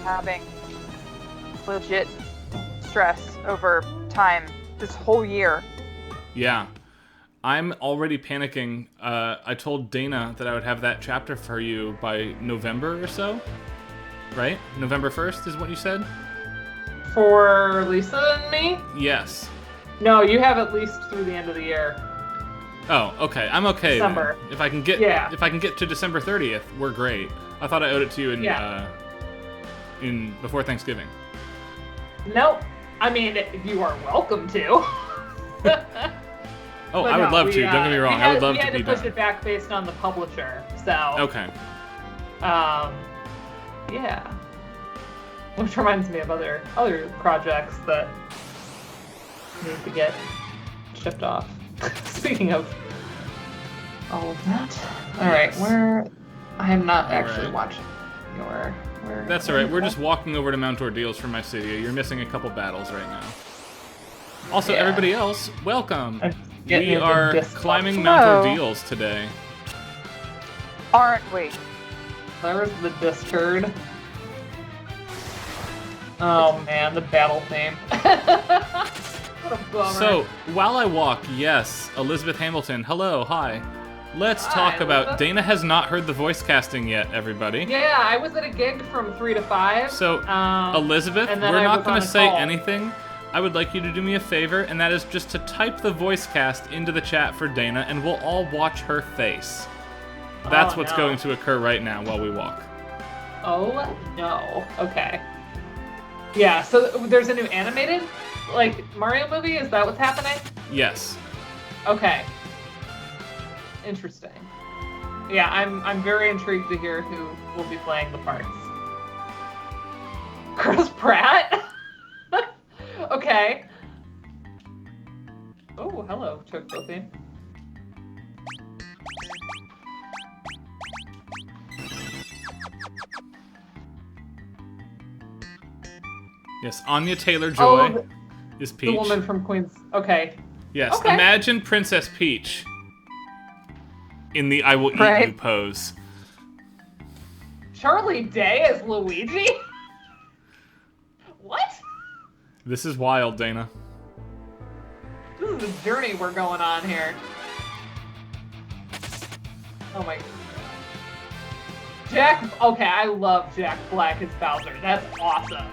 having legit stress over time this whole year. Yeah. I'm already panicking. I told Dana that I would have that chapter for you by November or so. Right? November 1st is what you said? For Lisa and me? Yes. No, you have at least through the end of the year. Oh, okay. I'm okay. December. Then. If I can get to December 30th, we're great. I thought I owed it to you in before Thanksgiving. Nope. I mean, you are welcome to. Oh, I would love to. Don't get me wrong. I would love to be done. We had to push it back based on the publisher, so. Okay. Yeah. Which reminds me of other projects that need to get shipped off. Speaking of all of that. Alright, I am not actually watching your... That's alright, we're just walking over to Mount Ordeals from my city. You're missing a couple battles right now. Also, everybody else, welcome! We are climbing Mount Ordeals today. Aren't we? There's the Disturd. Oh man, the battle theme. What a bummer. So, while I walk, yes, Elizabeth Hamilton, hello, hi. Let's talk about... Elizabeth. Dana has not heard the voice casting yet, everybody. Yeah, I was at a gig from 3 to 5. So, Elizabeth, and then we're I not was going on to a say call. anything. I would like you to do me a favor, and that is just to type the voice cast into the chat for Dana, and we'll all watch her face. That's what's going to occur right now while we walk. Oh, no. Okay. Yeah, so there's a new animated, Mario movie? Is that what's happening? Yes. Okay. Interesting. Yeah, I'm very intrigued to hear who will be playing the parts. Chris Pratt? Okay. Oh, hello, Choco theme. Yes, Anya Taylor-Joy is Peach. The woman from Queens. Okay. Yes, okay. Imagine Princess Peach in the I will eat you pose. Charlie Day as Luigi? What? This is wild, Dana. This is a journey we're going on here. Oh my... Okay, I love Jack Black as Bowser. That's awesome.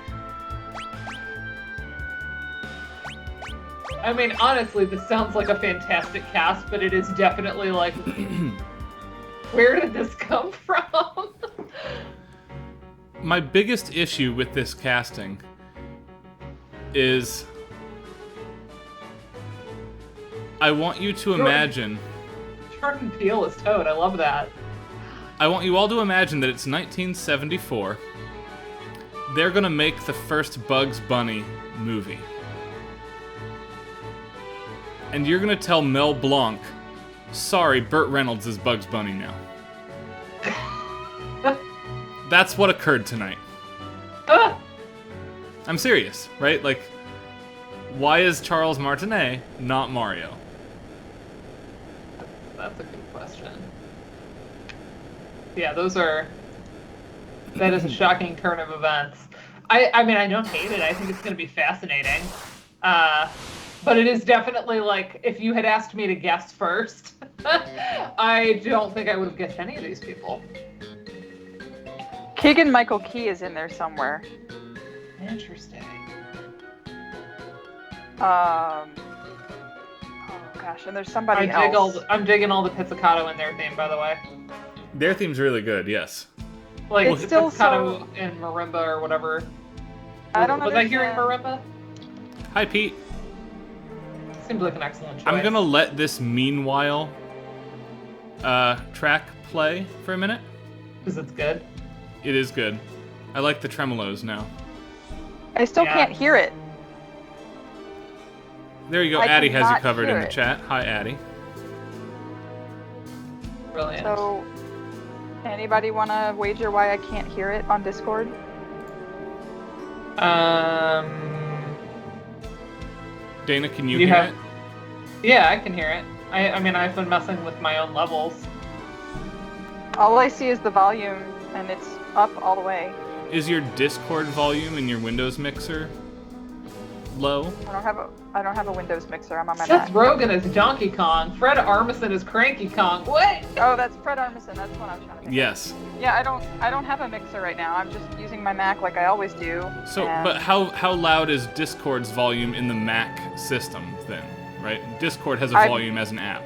I mean, honestly, this sounds like a fantastic cast, but it is definitely like... Where did this come from? My biggest issue with this casting is... I want you to imagine... Jordan Peele is Toad, I love that. I want you all to imagine that it's 1974. They're gonna make the first Bugs Bunny movie. And you're gonna tell Mel Blanc, sorry, Burt Reynolds is Bugs Bunny now. That's what occurred tonight. I'm serious, right? Like, why is Charles Martinet not Mario? That's a good question. Yeah, that is a shocking turn of events. I mean, I don't hate it. I think it's going to be fascinating. But it is definitely like, if you had asked me to guess first, I don't think I would have guessed any of these people. Keegan-Michael Key is in there somewhere. Interesting. Oh gosh, and there's somebody else. I'm digging all the pizzicato in their theme, by the way. Their theme's really good, yes. Like, it's still pizzicato and marimba or whatever. I don't know. Was I hearing marimba? Hi, Pete. Seems like an excellent choice. I'm gonna let this meanwhile track play for a minute. Because it's good? It is good. I like the tremolos now. I still can't hear it. There you go. Addie has you covered in the chat. Hi, Addie. Brilliant. So, anybody want to wager why I can't hear it on Discord? Dana, can you hear it? Yeah, I can hear it. I mean, I've been messing with my own levels. All I see is the volume, and it's up all the way. Is your Discord volume in your Windows mixer low? I don't have a Windows mixer. I'm on my Seth Mac. Rogen is Donkey Kong. Fred Armisen is Cranky Kong. What? Oh, that's Fred Armisen. That's what I was trying to think. Yes. Yeah, I don't have a mixer right now. I'm just using my Mac like I always do. So, but how loud is Discord's volume in the Mac system then? Right? Discord has a volume as an app.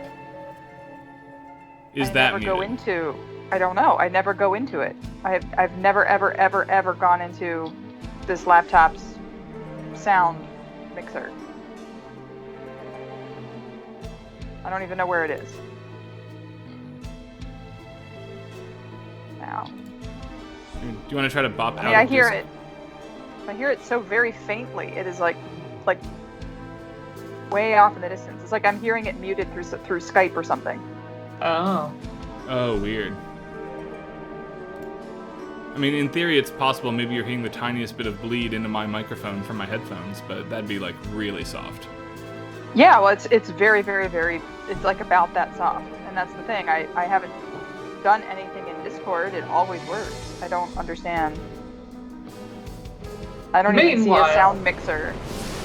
Is that muted? I don't know. I never go into it. I've never ever gone into this laptop's sound mixer. I don't even know where it is. Now. Do you want to try to bop out? I hear it. I hear it so very faintly. It is like way off in the distance. It's like I'm hearing it muted through Skype or something. Oh. Oh, weird. I mean, in theory, it's possible maybe you're hearing the tiniest bit of bleed into my microphone from my headphones, but that'd be like really soft. Yeah, well, it's very, very, very, it's like about that soft. And that's the thing. I haven't done anything in Discord. It always works. I don't understand. I don't even see a sound mixer.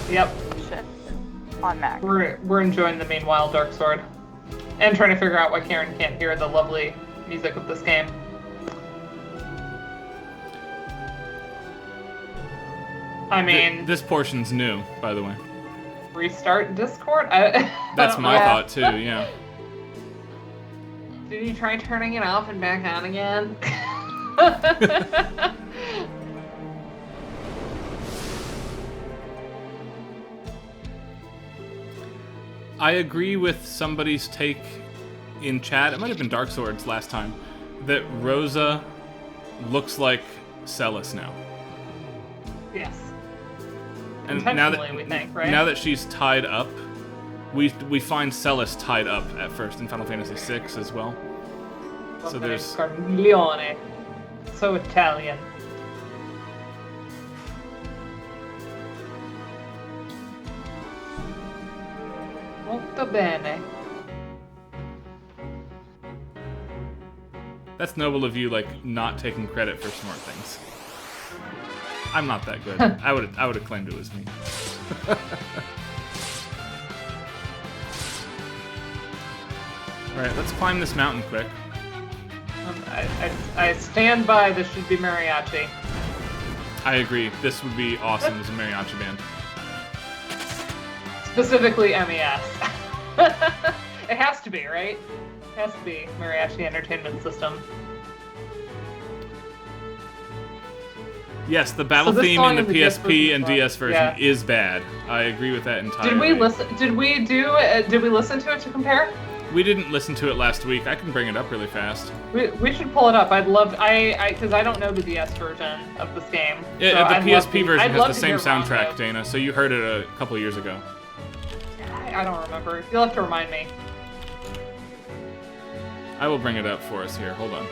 Yep. Shit. On Mac. We're enjoying the meanwhile Dark Sword. And trying to figure out why Karen can't hear the lovely music of this game. I mean... This portion's new, by the way. Restart Discord? That's my thought, too, yeah. Did you try turning it off and back on again? I agree with somebody's take in chat, it might have been Dark Swords last time, that Rosa looks like Celis now. Yes. And intentionally, we think, right? Now that she's tied up, we find Celis tied up at first in Final Fantasy VI as well. So there's Carlione. So Italian. Molto bene. That's noble of you, like, not taking credit for smart things. I'm not that good. I would have claimed it was me. Alright, let's climb this mountain quick. I stand by this should be mariachi. I agree. This would be awesome as a mariachi band. Specifically MES. It has to be, right? It has to be Mariachi Entertainment System. Yes, the battle theme in the PSP and DS version is bad. I agree with that entirely. Did we listen to it to compare? We didn't listen to it last week. I can bring it up really fast. We should pull it up. I'd love because I don't know the DS version of this game. Yeah, so the PSP version has the same soundtrack, Dana. So you heard it a couple years ago. I don't remember. You'll have to remind me. I will bring it up for us here. Hold on.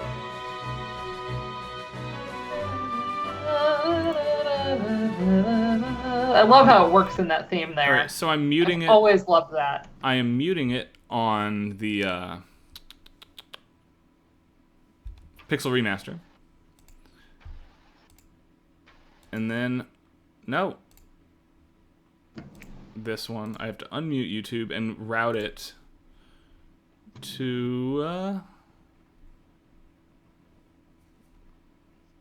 I love how it works in that theme there. Alright, so I'm muting it. Always loved that. I am muting it on the Pixel Remaster. And then, no. This one, I have to unmute YouTube and route it to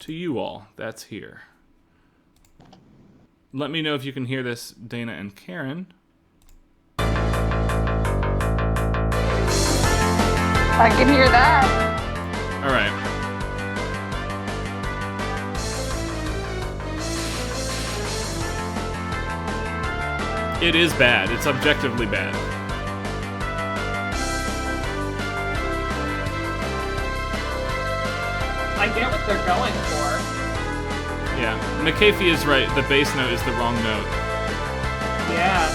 you all. That's here. Let me know if you can hear this, Dana and Karen. I can hear that. All right. It is bad. It's objectively bad. I get what they're going for. Yeah. McAfee is right. The bass note is the wrong note. Yeah.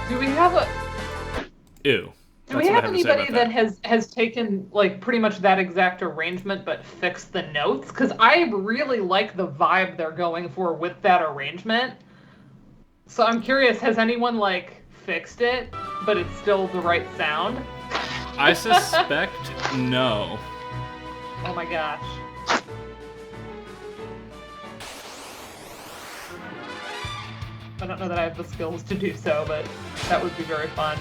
Do we have a... Ew. Do we have anybody that has taken, like, pretty much that exact arrangement but fixed the notes? Because I really like the vibe they're going for with that arrangement. So I'm curious, has anyone, like, fixed it, but it's still the right sound? I suspect no. Oh my gosh. I don't know that I have the skills to do so, but that would be very fun.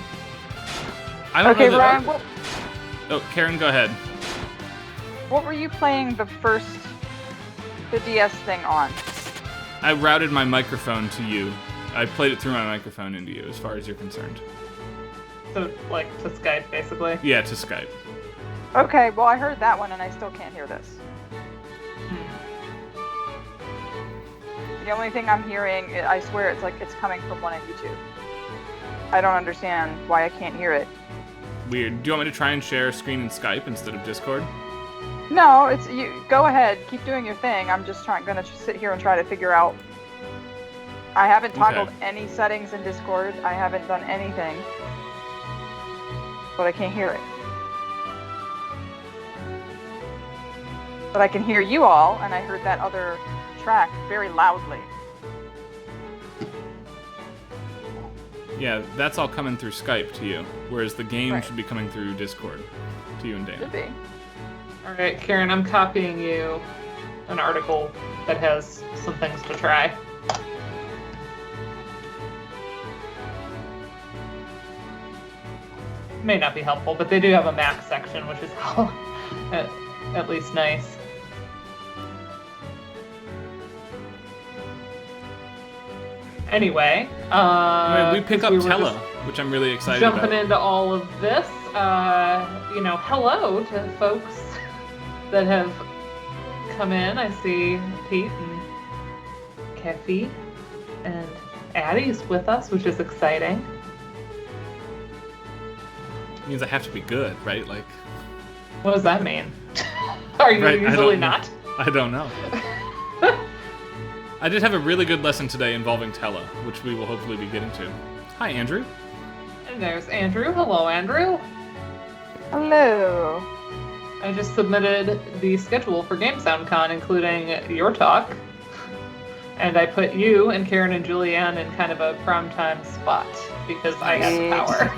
I don't know that... Ryan, Oh, Karen, go ahead. what were you playing the DS thing on? I routed my microphone to you. I played it through my microphone into you, as far as you're concerned. So, like, to Skype, basically? Yeah, to Skype. Okay, well I heard that one and I still can't hear this. The only thing I'm hearing, I swear it's like it's coming from 192. I don't understand why I can't hear it. Weird. Do you want me to try and share screen in Skype instead of Discord? No, it's you. Go ahead, keep doing your thing. I'm just gonna sit here and try to figure out. I haven't toggled any settings in Discord. I haven't done anything, but I can't hear it. But I can hear you all, and I heard that other track very loudly. Yeah, that's all coming through Skype to you, whereas the game Right. should be coming through Discord to you and Dana. Should be. Alright, Karen, I'm copying you an article that has some things to try. May not be helpful, but they do have a Mac section, which is at least nice. Anyway, we pick up we were Tella, just which I'm really excited jumping about. into all of this. Hello to folks that have come in. I see Pete and Keffy and Addie's with us, which is exciting. Means I have to be good, right? Like, What does that mean? Are you Right, I usually don't know. not? I don't know. I did have a really good lesson today involving Tella, which we will hopefully be getting to. Hi, Andrew. And there's Andrew. Hello, Andrew. Hello. I just submitted the schedule for Game Sound Con, including your talk. And I put you and Karen and Julianne in kind of a primetime spot because I had the power.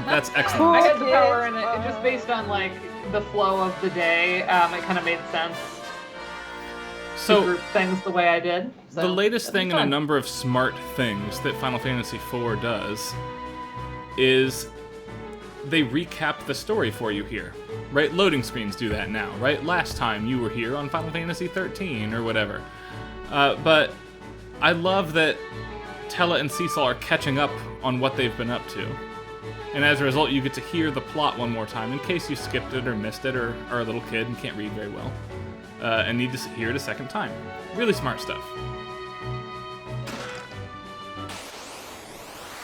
That's I excellent. had the power, and it just based on like the flow of the day, it kind of made sense to So, group things the way I did. So, the latest that'd be thing in a fun. number of smart things that Final Fantasy IV does is they recap the story for you here. Right? Loading screens do that now, right? Last time you were here on Final Fantasy XIII or whatever. But I love that Tella and Cecil are catching up on what they've been up to. And as a result, you get to hear the plot one more time in case you skipped it or missed it or are a little kid and can't read very well. And need to hear it a second time. Really smart stuff.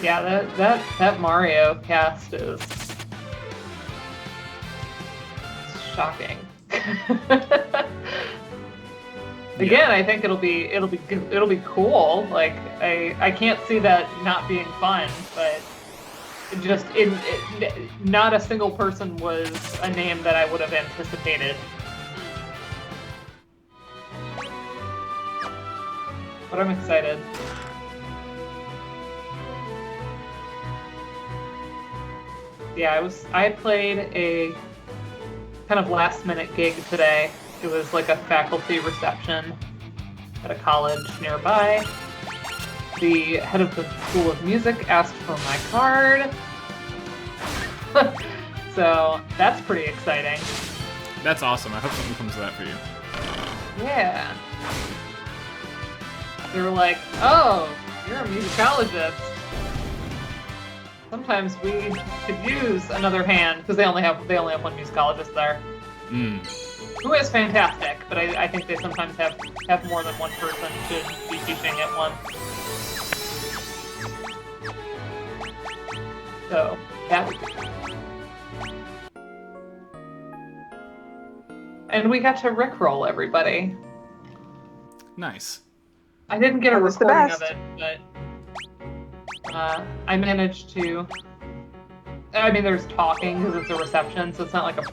Yeah, that Mario cast is shocking. Again, I think it'll be cool. Like I can't see that not being fun, but not a single person was a name that I would have anticipated. But I'm excited. Yeah, I played a kind of last minute gig today. It was like a faculty reception at a college nearby. The head of the School of Music asked for my card. So that's pretty exciting. That's awesome. I hope something comes of that for you. Yeah. They were like, "Oh, you're a musicologist. Sometimes we could use another hand," because they only have one musicologist there. Who is fantastic, but I think they sometimes have more than one person should be teaching at once. So that would be cool. And we got to rickroll everybody. Nice. I didn't get a That was the recording of best. it, but I managed to. I mean, there's talking because it's a reception, so it's not like a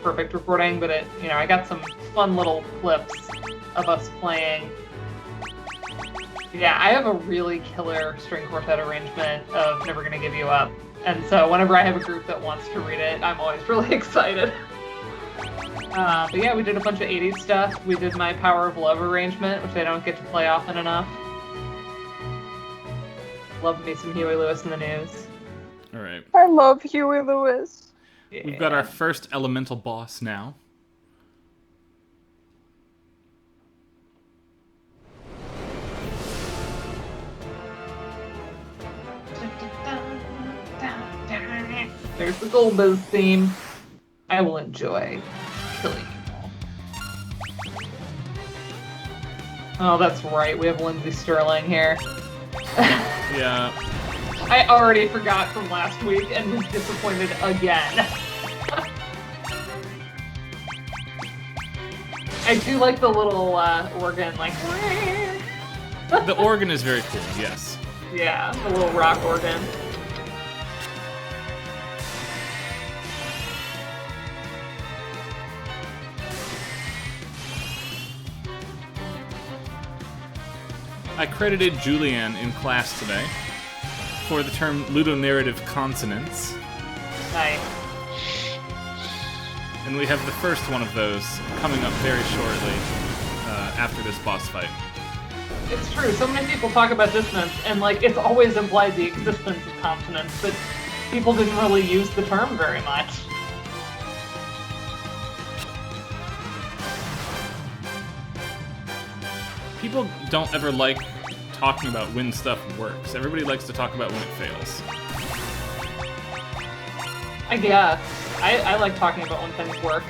perfect recording, but I got some fun little clips of us playing. Yeah, I have a really killer string quartet arrangement of Never Gonna Give You Up. And so whenever I have a group that wants to read it, I'm always really excited. But yeah, we did a bunch of 80s stuff. We did my Power of Love arrangement, which I don't get to play often enough. Love me some Huey Lewis in the News. All right. I love Huey Lewis. Yeah. We've got our first elemental boss now. There's the Golbez theme. I will enjoy killing you. Oh, that's right. We have Lindsay Sterling here. Yeah. I already forgot from last week and was disappointed again. I do like the little organ, like... The organ is very cool, yes. Yeah, the little rock organ. I credited Julianne in class today for the term ludonarrative consonants. Nice. And we have the first one of those coming up very shortly after this boss fight. It's true. So many people talk about dissonance, and like it's always implied the existence of consonants, but people didn't really use the term very much. People don't ever like talking about when stuff works. Everybody likes to talk about when it fails. I guess. I like talking about when things work.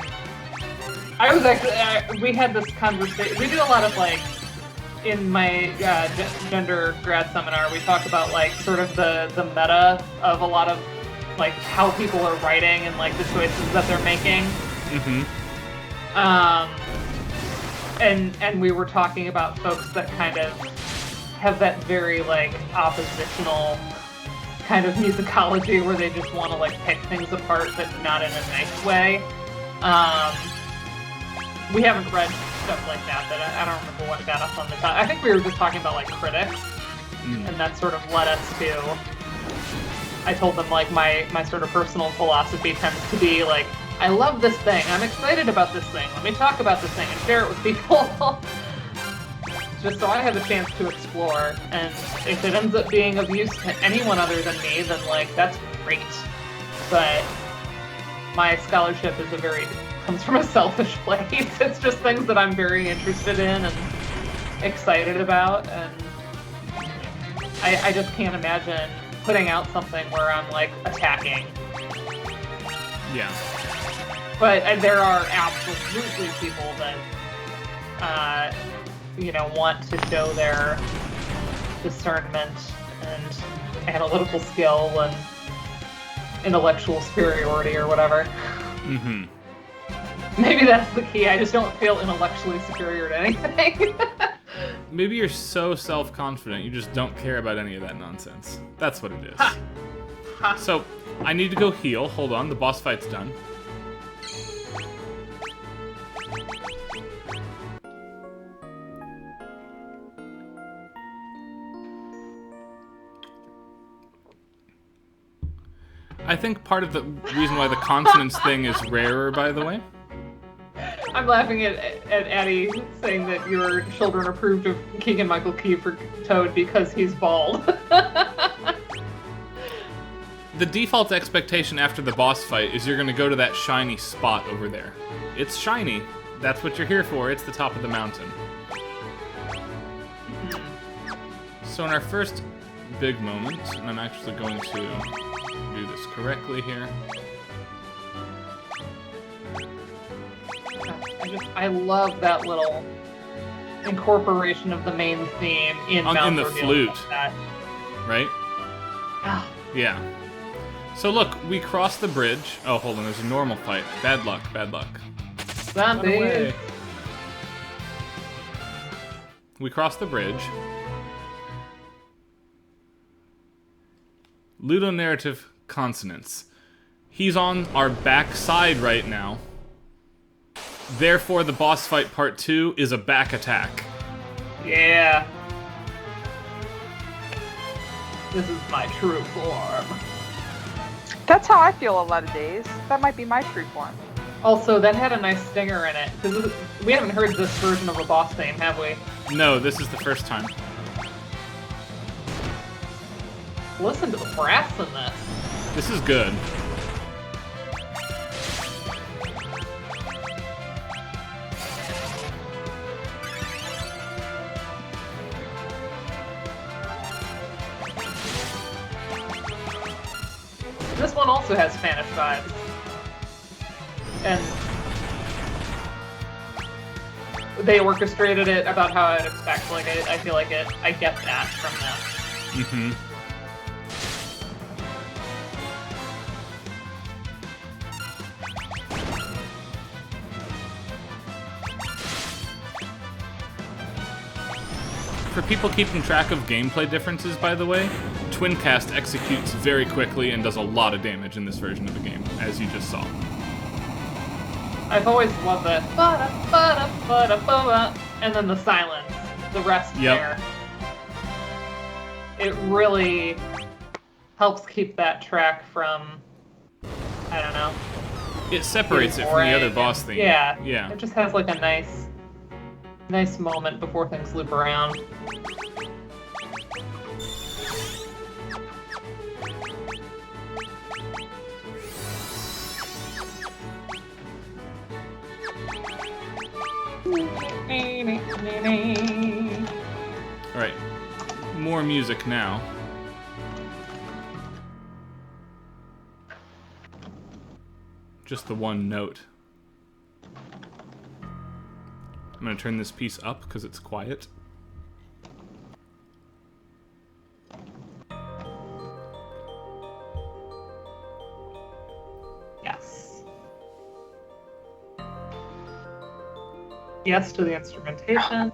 I was actually, we had this conversation, we do a lot of like, in my gender grad seminar, we talk about like sort of the meta of a lot of like how people are writing and like the choices that they're making. Mm-hmm. And we were talking about folks that kind of have that very like oppositional kind of musicology where they just want to like pick things apart but not in a nice way. We haven't read stuff like that, but I don't remember what got us on the top. I think we were just talking about like critics, and that sort of led us to, I told them like my sort of personal philosophy tends to be like, I love this thing, I'm excited about this thing, let me talk about this thing and share it with people. Just so I have a chance to explore, and if it ends up being of use to anyone other than me, then like, that's great. But my scholarship is comes from a selfish place. It's just things that I'm very interested in and excited about, and I just can't imagine putting out something where I'm like attacking. Yeah. But there are absolutely people that, want to show their discernment and analytical skill and intellectual superiority or whatever. Mm-hmm. Maybe that's the key. I just don't feel intellectually superior to anything. Maybe you're so self-confident you just don't care about any of that nonsense. That's what it is. Ha. Ha. So, I need to go heal. Hold on, the boss fight's done. I think part of the reason why the consonants thing is rarer, by the way. I'm laughing at Addie saying that your children approved of Keegan-Michael Key for Toad because he's bald. The default expectation after the boss fight is you're going to go to that shiny spot over there. It's shiny. That's what you're here for. It's the top of the mountain. So in our first big moment, and I'm actually going to do this correctly here. I love that little incorporation of the main theme in the flute, like that. Right? Ah. Yeah. So look, we cross the bridge. Oh, hold on, there's a normal fight. Bad luck, bad luck. Run away. We cross the bridge. Ludonarrative consonants. He's on our back side right now. Therefore, the boss fight part 2 is a back attack. Yeah. This is my true form. That's how I feel a lot of days. That might be my true form. Also, that had a nice stinger in it. Because we haven't heard this version of a boss theme, have we? No, this is the first time. Listen to the brass in this. This is good. This one also has Spanish vibes. And they orchestrated it about how I'd expect. Like, I feel like I get that from them. Mm-hmm. For people keeping track of gameplay differences, by the way, Twincast executes very quickly and does a lot of damage in this version of the game, as you just saw. I've always loved that. And then the silence. The rest there. It really helps keep that track from, I don't know. It separates it from the other boss theme. Yeah. Yeah. It just has like a nice moment before things loop around. Alright. More music now. Just the one note. I'm going to turn this piece up because it's quiet. Yes. Yes to the instrumentation.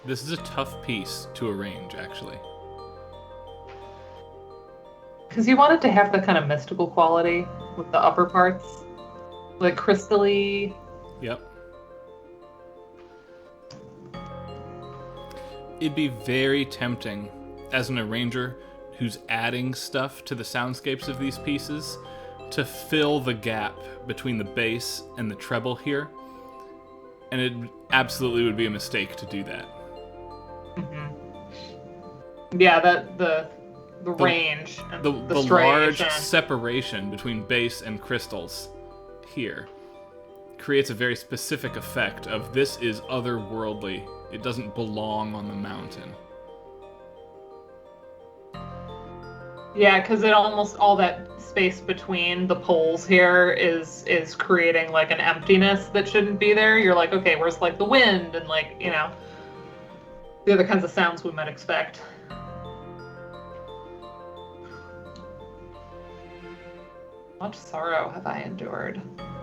This is a tough piece to arrange, actually. Because you want it to have the kind of mystical quality with the upper parts. Like crystally. Yep. It'd be very tempting, as an arranger who's adding stuff to the soundscapes of these pieces, to fill the gap between the bass and the treble here. And it absolutely would be a mistake to do that. Mm-hmm. Yeah, the range, and the striation. large separation between bass and crystals here creates a very specific effect of this is otherworldly. It doesn't belong on the mountain. Yeah, because it almost all that space between the poles here is creating like an emptiness that shouldn't be there. You're like, okay, where's like the wind and like, you know, the other kinds of sounds we might expect. Much sorrow have I endured.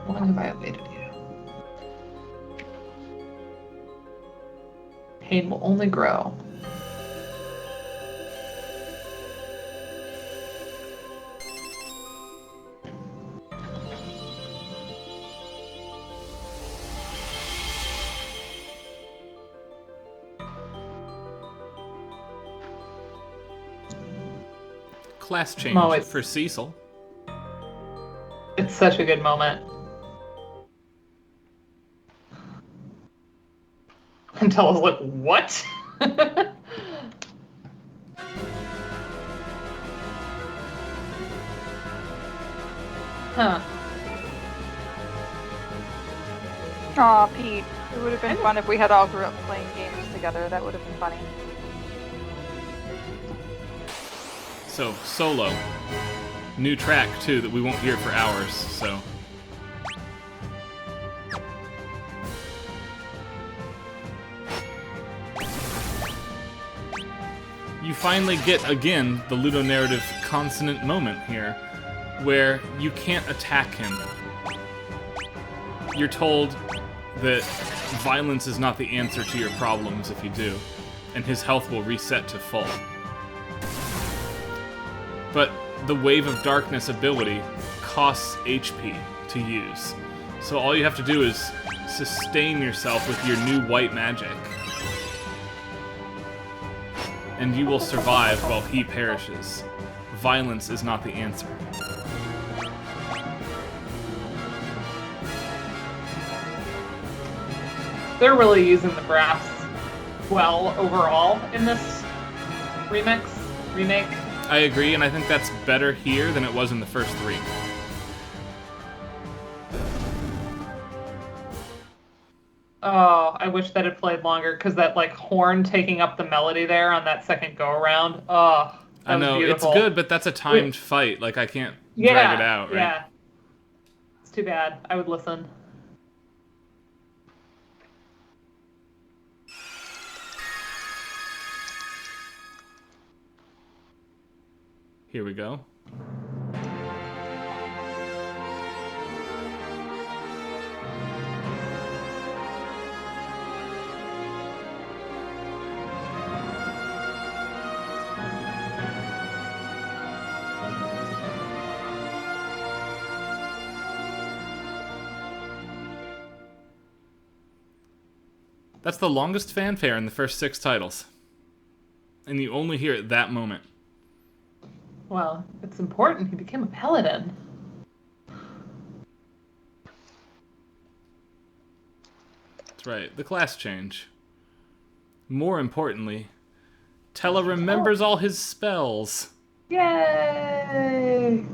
Long have I awaited you. Pain will only grow. Class change for Cecil. It's such a good moment. Until I was like, what? Huh. Aw, Pete. It would have been fun if we had all grew up playing games together. That would have been funny. So, Solo. New track, too, that we won't hear for hours, so... You finally get, again, the ludonarrative consonant moment here, where you can't attack him. You're told that violence is not the answer to your problems if you do, and his health will reset to full. But the Wave of Darkness ability costs HP to use, so all you have to do is sustain yourself with your new white magic. and you will survive while he perishes. Violence is not the answer. They're really using the brass well overall in this remake. I agree, and I think that's better here than it was in the first 3. Oh, I wish that had played longer, because that like horn taking up the melody there on that second go around. Oh, that I know, was beautiful. it's good, but that's a timed fight. Like, I can't drag it out, right? Yeah. It's too bad. I would listen. Here we go. That's the longest fanfare in the first 6 titles. And you only hear it that moment. Well, it's important. He became a paladin. That's right, the class change. More importantly, Tella remembers all his spells. Yay!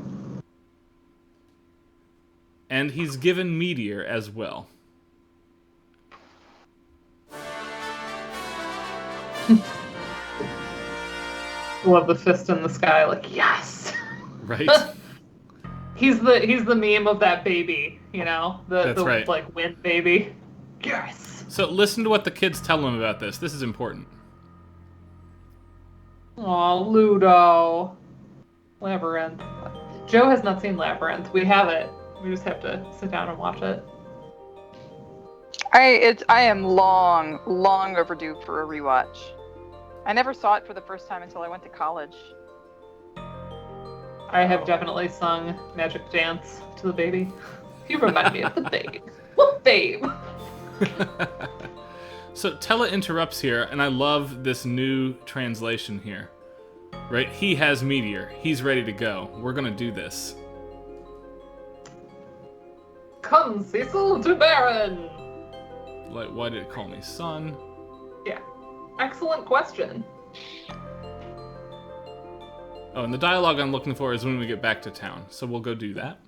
And he's given Meteor as well. Love the fist in the sky, like, yes! Right? He's the meme of that baby, you know? That's right. Like, wind baby. Yes! So listen to what the kids tell him about this. This is important. Aw, Ludo. Labyrinth. Joe has not seen Labyrinth. We have it. We just have to sit down and watch it. I am long overdue for a rewatch. I never saw it for the first time until I went to college. I have definitely sung Magic Dance to the baby. You remind me of the babe. What babe? So Tella interrupts here, and I love this new translation here. Right? He has Meteor. He's ready to go. We're gonna do this. Come, Cecil, to Baron! Like, why did it call me son? Yeah. Excellent question. Oh, and the dialogue I'm looking for is when we get back to town. So we'll go do that.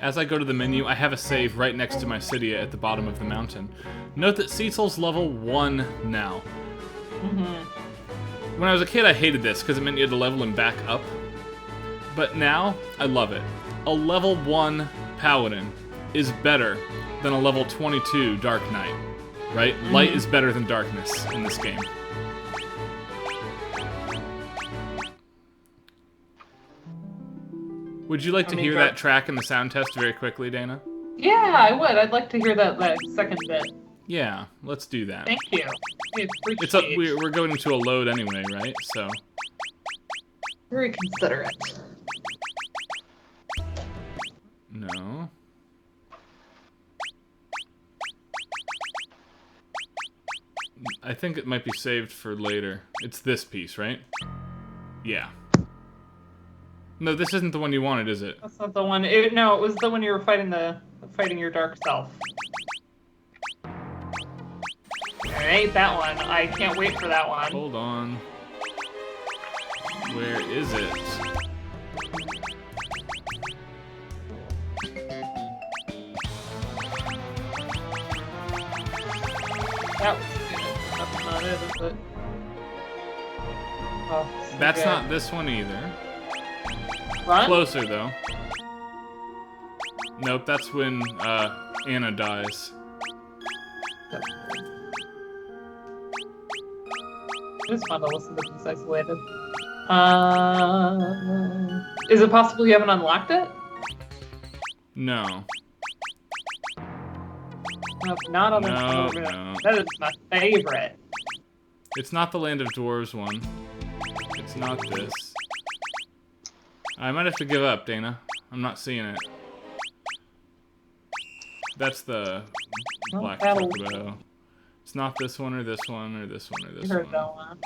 As I go to the menu, I have a save right next to my Cydia at the bottom of the mountain. Note that Cecil's level 1 now. Mm-hmm. When I was a kid, I hated this because it meant you had to level him back up. But now, I love it. A level 1 Paladin is better than a level 22 Dark Knight, right? Mm-hmm. Light is better than darkness in this game. Would you like to hear that track in the sound test very quickly, Dana? Yeah, I would. I'd like to hear that second bit. Yeah, let's do that. Thank you. We're going into a load anyway, right? So. Very considerate. No. I think it might be saved for later. It's this piece, right? Yeah. No, this isn't the one you wanted, is it? That's not the one. No, it was the one you were fighting your dark self. Alright, that one. I can't wait for that one. Hold on. Where is it? That was good. That's not it, is it? Oh, so That's good. not this one either. Run? Closer, though. Nope, that's when Anna dies. It's fun to listen to these isolated. Is it possible you haven't unlocked it? No. No, not on No, the no. That is my favorite. It's not the Land of Dwarves one. It's not this. I might have to give up, Dana. I'm not seeing it. That's the Black that'll- Chocobo. It's not this one or this one or this one or this You heard one. that one.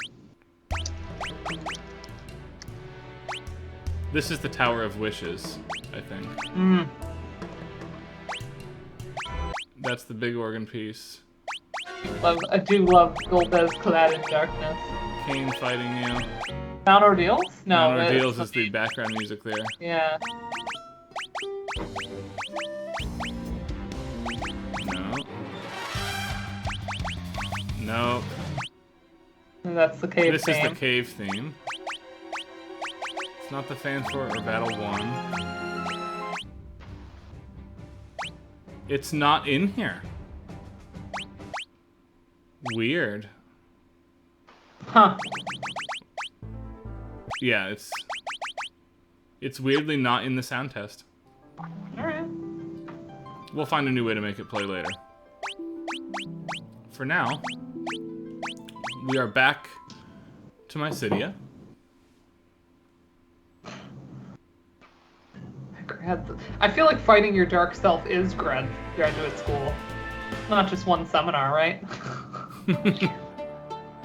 This is the Tower of Wishes, I think. That's the big organ piece. I do love Golbez clad in darkness. Kane fighting you. Mount Ordeals? No. Mount Ordeals it's is the background music there. Yeah. No. No. And that's the cave This theme. is the cave theme. It's not the Fanfare or Battle 1. It's not in here. Weird. Huh. Yeah, it's weirdly not in the sound test. Alright. We'll find a new way to make it play later. For now, we are back to Mysidia. I feel like fighting your dark self is graduate school. Not just one seminar, right?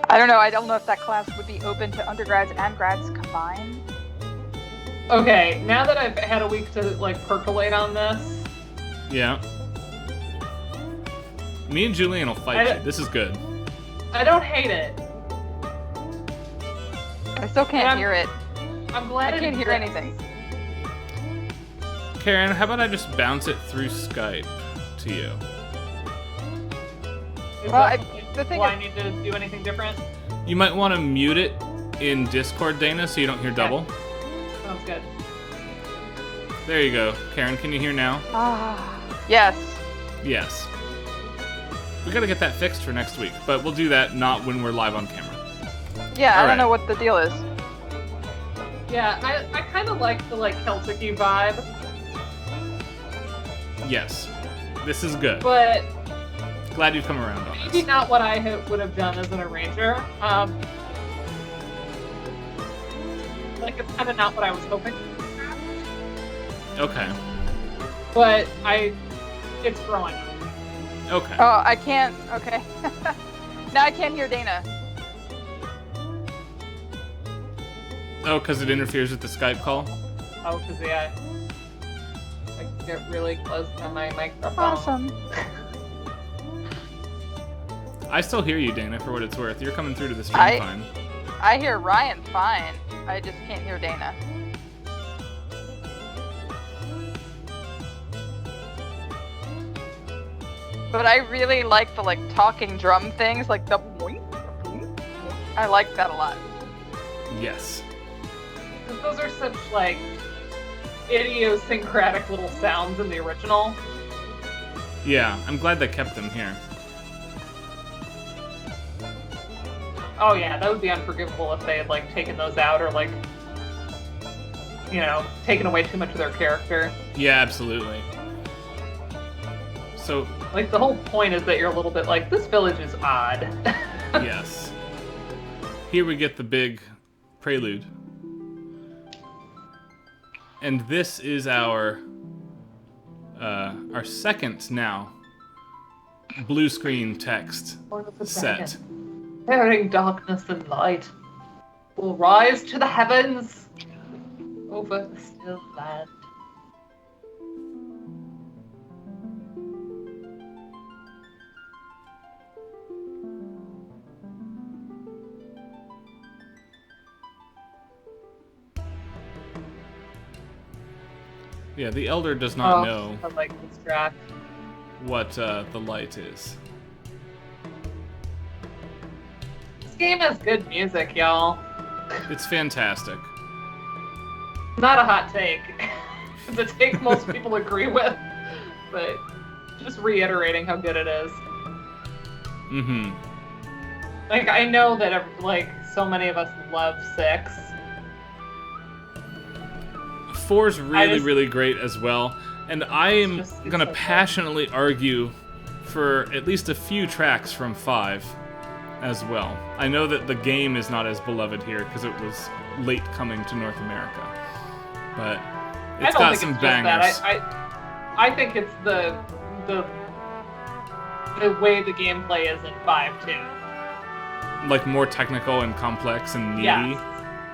I don't know. I don't know if that class would be open to undergrads and grads combined. Okay, now that I've had a week to like percolate on this. Yeah. Me and Julian will fight you. This is good. I don't hate it. I still can't hear it. I'm glad I can't hear exists. anything. Karen, how about I just bounce it through Skype to you? Well, the thing Do is, I need to do anything different? You might want to mute it in Discord, Dana, so you don't hear double. Sounds good. There you go. Karen, can you hear now? Yes. Yes. We gotta get that fixed for next week, but we'll do that not when we're live on camera. Yeah, I Alright. don't know what the deal is. Yeah, I kind of like the like Celtic-y vibe, Yes. This is good. but Glad you've come around on maybe this. not what I would have done as an arranger. Like it's kind of not what I was hoping. Okay. But it's growing. Okay. Oh, I can't. Okay. Now I can't hear Dana. Oh, because it interferes with the Skype call? Oh, because I get really close to my microphone. Awesome. I still hear you, Dana, for what it's worth. You're coming through to the stream fine. I hear Ryan fine. I just can't hear Dana. But I really like the talking drum things, like the boing, boing. I like that a lot. Yes. Because those are such like idiosyncratic little sounds in the original. Yeah, I'm glad they kept them here. Oh yeah, that would be unforgivable if they had taken those out or taken away too much of their character. Yeah, absolutely. So, The whole point is that you're a little bit like, this village is odd. yes. Here we get the big prelude. And this is our second now blue screen text set. Bearing darkness and light will rise to the heavens over the still land. Yeah, the Elder does not know I like this track. what the light is. This game has good music, y'all. It's fantastic. Not a hot take. It's a take most people agree with, but just reiterating how good it is. Mm-hmm. I know that so many of us love 6. 4's really great as well, and I am it's gonna so passionately argue for at least a few tracks from 5 as well. I know that the game is not as beloved here because it was late coming to North America, but it's got some bangers. I think it's the the way the gameplay is in 5 too. Like more technical and complex and needy. Yes.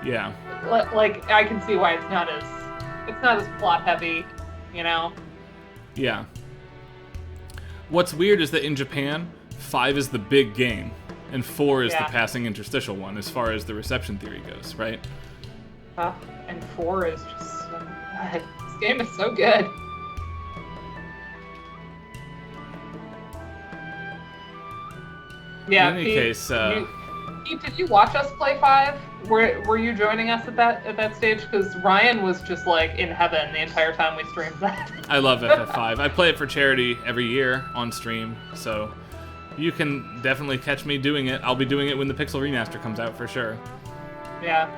Yeah. Like I can see why it's not as plot heavy, you know. Yeah. What's weird is that in Japan, 5 is the big game, and 4 is the passing interstitial one as far as the reception theory goes, right? And 4 is just so good. This game is so good. Yeah. In any Pete, case, Pete, did you watch us play 5? Were you joining us at that stage? Because Ryan was just like in heaven the entire time we streamed that. I love FF5. I play it for charity every year on stream, so you can definitely catch me doing it. I'll be doing it when the Pixel Remaster comes out for sure. Yeah.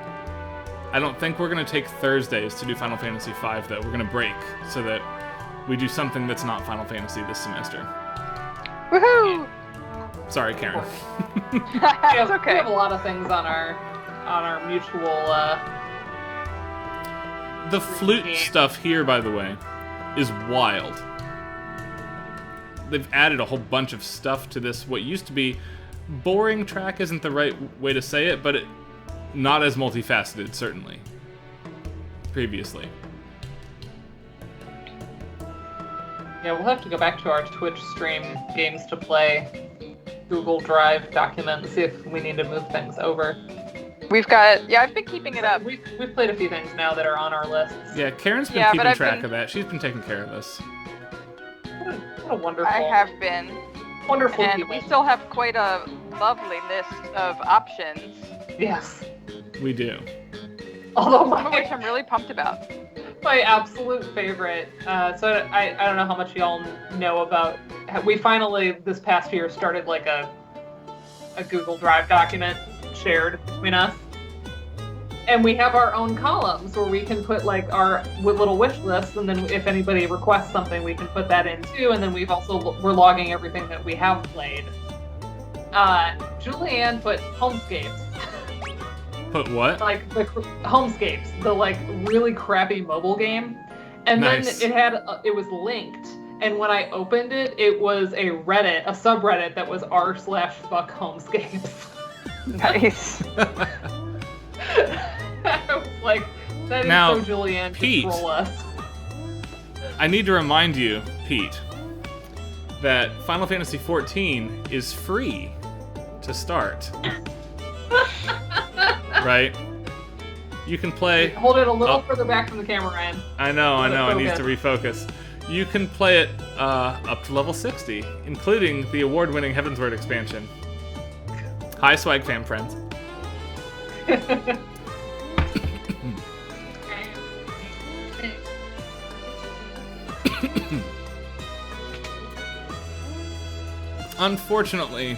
I don't think we're going to take Thursdays to do Final Fantasy V, though. We're going to break so that we do something that's not Final Fantasy this semester. Woohoo! Sorry, Karen. It's okay. We have a lot of things on our mutual. The flute stuff here, by the way, is wild. They've added a whole bunch of stuff to this. What used to be boring track isn't the right way to say it, but not as multifaceted, certainly, previously. Yeah, we'll have to go back to our Twitch stream games to play Google Drive document and see if we need to move things over. We've got, I've been keeping it up. We've played a few things now that are on our lists. Yeah, Karen's been keeping track of that. She's been taking care of us. What a wonderful. I have been. Wonderful And people. we still have quite a lovely list of options. Yes. We do. Although Some of which I'm really pumped about. my absolute favorite. So I don't know how much y'all know about. We finally this past year started like a Google Drive document shared between us, and we have our own columns where we can put like our little wish lists, and then if anybody requests something, we can put that in too. And then we're logging everything that we have played. Julianne put Homescapes. Put what? Like the Homescapes, the like really crappy mobile game, and Nice. then it was linked, and when I opened it, it was a subreddit that was r/fuck Homescapes. Nice. I was like, that is Now, so Julianne Pete. to troll us. I need to remind you, Pete, that Final Fantasy XIV is free to start. Right? You can play... Hold it a little further back from the camera, Ryan. I know, I need to refocus. You can play it up to level 60, including the award-winning Heavensward expansion. Hi, Swag Fam friends. Unfortunately...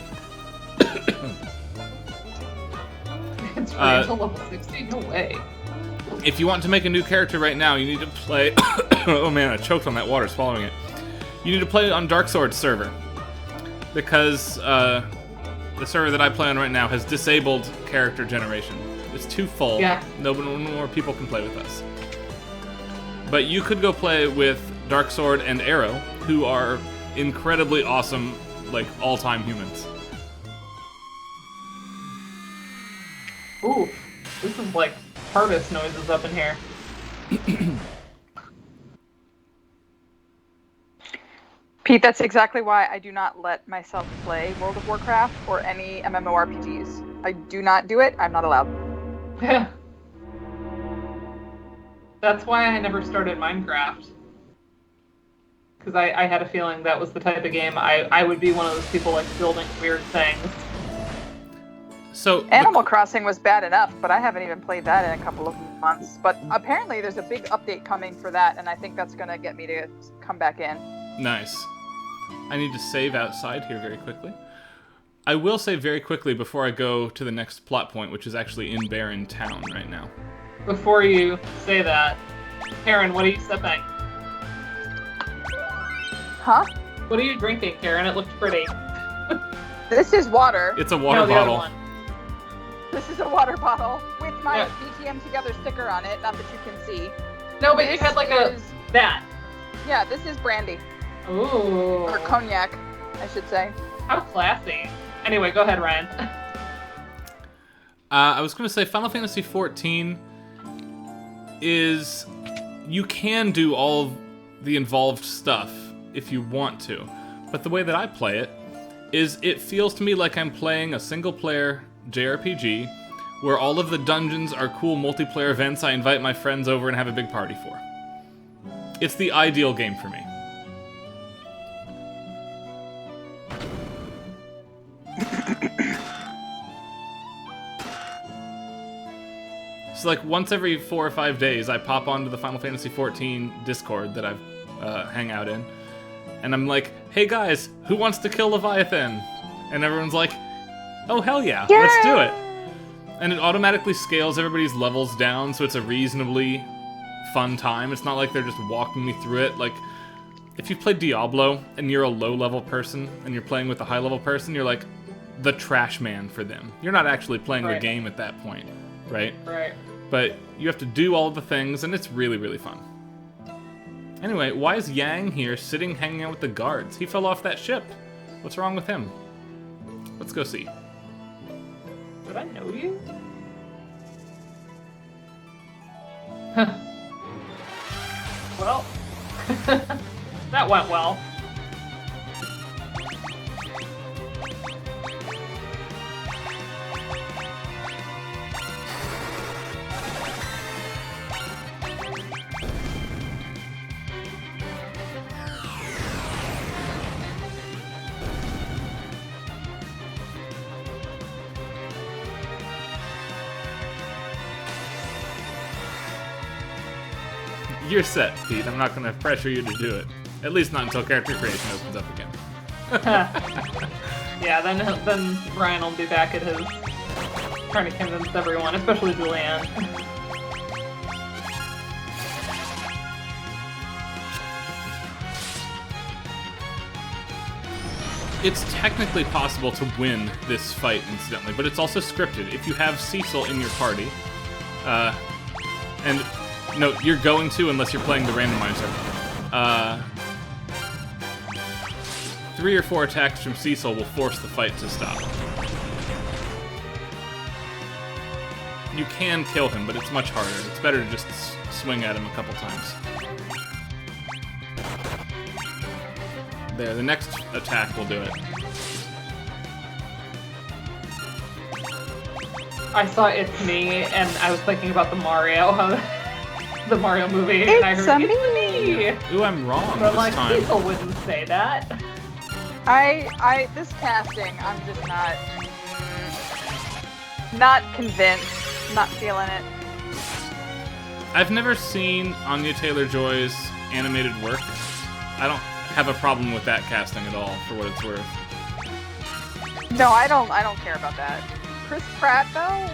It's free until level 60? No way. If you want to make a new character right now, you need to play... Oh man, I choked on that water swallowing it. You need to play on Dark Sword's server. Because the server that I play on right now has disabled character generation. It's too full. Yeah. No more people can play with us. But you could go play with Dark Sword and Arrow, who are incredibly awesome, like, all-time humans. Ooh, this is like harvest noises up in here. Pete, that's exactly why I do not let myself play World of Warcraft or any MMORPGs. I do not do it. I'm not allowed. Yeah. That's why I never started Minecraft. Because I had a feeling that was the type of game I would be one of those people like building weird things. So Animal Crossing was bad enough, but I haven't even played that in a couple of months. But apparently there's a big update coming for that, and I think that's going to get me to come back in. Nice. I need to save outside here very quickly. I will save very quickly before I go to the next plot point, which is actually in Barren Town right now. Before you say that, Karen, what are you sipping? Huh? What are you drinking, Karen? It looks pretty. This is water. It's a water No, the other bottle. one. This is a water bottle with my Yeah. BTM Together sticker on it. Not that you can see. No, but you had like is- that. Yeah, this is brandy Ooh. or cognac. I should say. How classy. Anyway, go ahead, Ryan. I was going to say Final Fantasy XIV is... You can do all of the involved stuff if you want to, but the way that I play it is it feels to me like I'm playing a single-player JRPG where all of the dungeons are cool multiplayer events I invite my friends over and have a big party for. It's the ideal game for me. So like once every 4 or 5 days, I pop onto the Final Fantasy XIV Discord that I've hang out in, and I'm like, "Hey guys, who wants to kill Leviathan?" And everyone's like, "Oh hell yeah, let's do it!" And it automatically scales everybody's levels down, so it's a reasonably fun time. It's not like they're just walking me through it. Like, if you've played Diablo and you're a low-level person and you're playing with a high-level person, you're like the trash man for them. You're not actually playing the game at that point, right? Right. But you have to do all the things, and it's really, really fun. Anyway, why is Yang here sitting hanging out with the guards? He fell off that ship. What's wrong with him? Let's go see. Did I know you? Well, that went well. You're set, Pete. I'm not going to pressure you to do it. At least not until character creation opens up again. Yeah, then Ryan will be back at his trying to convince everyone, especially Julianne. It's technically possible to win this fight, incidentally, but it's also scripted. If you have Cecil in your party, and no, you're going to unless you're playing the randomizer. 3 or 4 attacks from Cecil will force the fight to stop. You can kill him, but it's much harder. It's better to just swing at him a couple times. There, the next attack will do it. I saw It's Me, and I was thinking about the Mario movie, and I heard It's me. Ooh, I'm wrong But this like, time. Cecil wouldn't say that. This casting, I'm just not convinced, not feeling it. I've never seen Anya Taylor-Joy's animated work. I don't have a problem with that casting at all, for what it's worth. No, I don't care about that. Chris Pratt, though?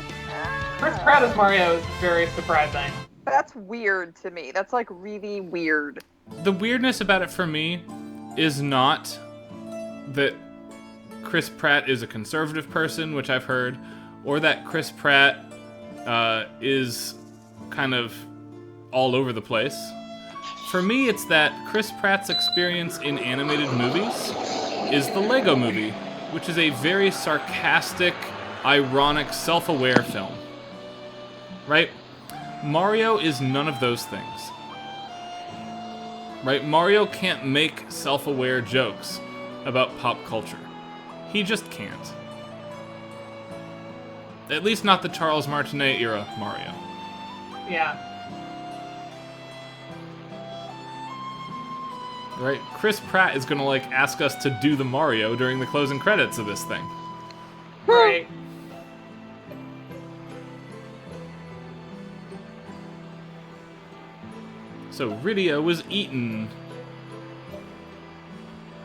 Chris Pratt as Mario is very surprising. That's weird to me. That's, like, really weird. The weirdness about it for me is not that Chris Pratt is a conservative person, which I've heard, or that Chris Pratt is kind of all over the place. For me, it's that Chris Pratt's experience in animated movies is the Lego Movie, which is a very sarcastic, ironic, self-aware film. Right? Mario is none of those things. Right? Mario can't make self-aware jokes about pop culture. He just can't. At least not the Charles Martinet era Mario. Yeah. Right? Chris Pratt is gonna, like, ask us to do the Mario during the closing credits of this thing. Right. So Rydia was eaten.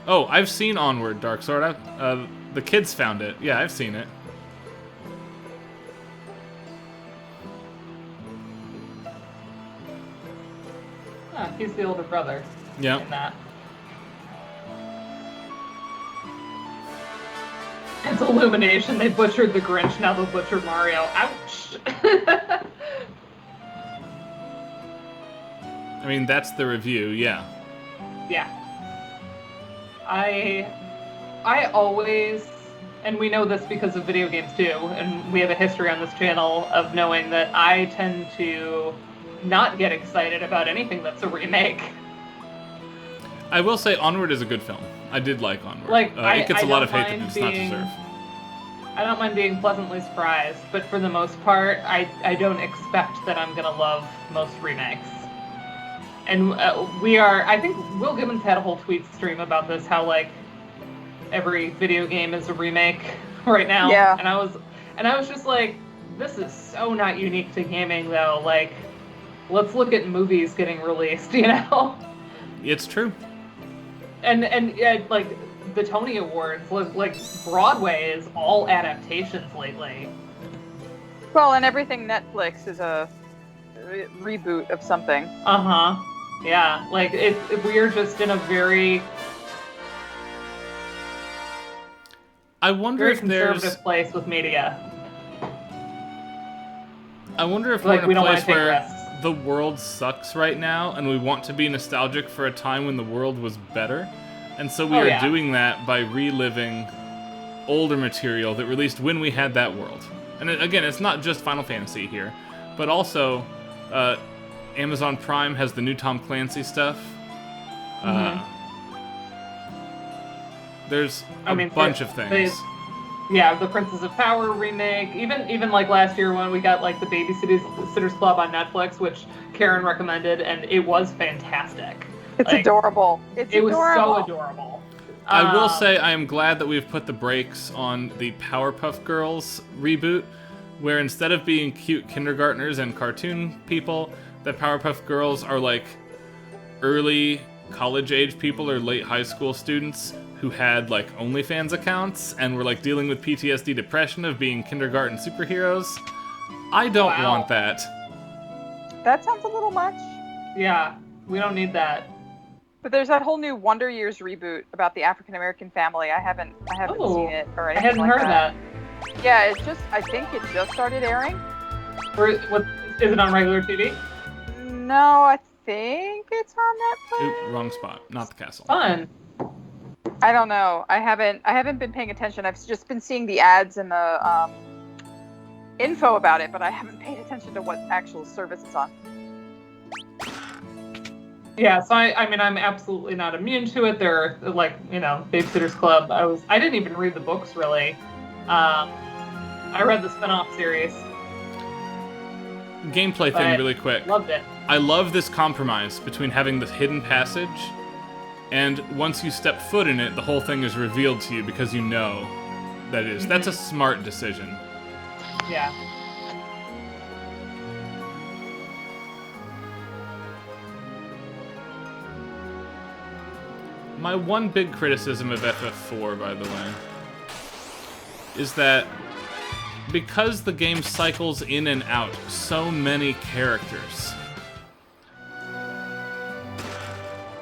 Oh, I've seen Onward, Dark Sword. The kids found it. Yeah, I've seen it. Huh, he's the older brother. Yeah. In that. It's Illumination. They butchered the Grinch, now they'll butcher Mario. Ouch! I mean, that's the review, yeah. Yeah. I I always, and we know this because of video games too, and we have a history on this channel of knowing that I tend to not get excited about anything that's a remake. I will say Onward is a good film. I did like Onward. Like, it gets I a lot don't of hate that it mind does not being- deserve. I don't mind being pleasantly surprised, but for the most part, I don't expect that I'm gonna love most remakes. And I think Will Gibbons had a whole tweet stream about this, how like every video game is a remake right now. Yeah. And I was just like, this is so not unique to gaming though. Like, let's look at movies getting released, you know? It's true. And yeah, like the Tony Awards, like Broadway is all adaptations lately. Well, and everything Netflix is a reboot of something. Uh-huh. Yeah, like we're just in a very I wonder very if there's. conservative place with media. I wonder if Like, we're we in a don't wanna place take where risks. the world sucks right now, and we want to be nostalgic for a time when the world was better, and so we Oh, are yeah. doing that by reliving older material that released when we had that world. And again, it's not just Final Fantasy here, but also Amazon Prime has the new Tom Clancy stuff. There's a bunch of things. Yeah, the Princess of Power remake. Even like last year when we got like the Babysitter's Club on Netflix, which Karen recommended, and it was fantastic. It's Like, adorable. It was so adorable. I will say I am glad that we've put the brakes on the Powerpuff Girls reboot, where instead of being cute kindergartners and cartoon people, the Powerpuff Girls are like early college-age people or late high school students who had like OnlyFans accounts and were like dealing with PTSD depression of being kindergarten superheroes. I don't Wow. want that. That sounds a little much. Yeah, we don't need that. But there's that whole new Wonder Years reboot about the African American family. I haven't Oh, seen it or I anything hadn't like heard of that. Yeah, I think it just started airing. Is it on regular TV? No, I think it's on Netflix. Oop, wrong spot. Not the castle. Fun. I don't know. I haven't been paying attention. I've just been seeing the ads and the info about it, but I haven't paid attention to what actual service it's on. Yeah, so I mean, I'm absolutely not immune to it. They're like, you know, Babysitter's Club. I didn't even read the books really. I read the spin-off series. Gameplay But thing really quick. Loved it. I love this compromise between having the hidden passage and once you step foot in it, the whole thing is revealed to you because you know that it is. That's a smart decision. Yeah. My one big criticism of FF4, by the way, is that because the game cycles in and out so many characters,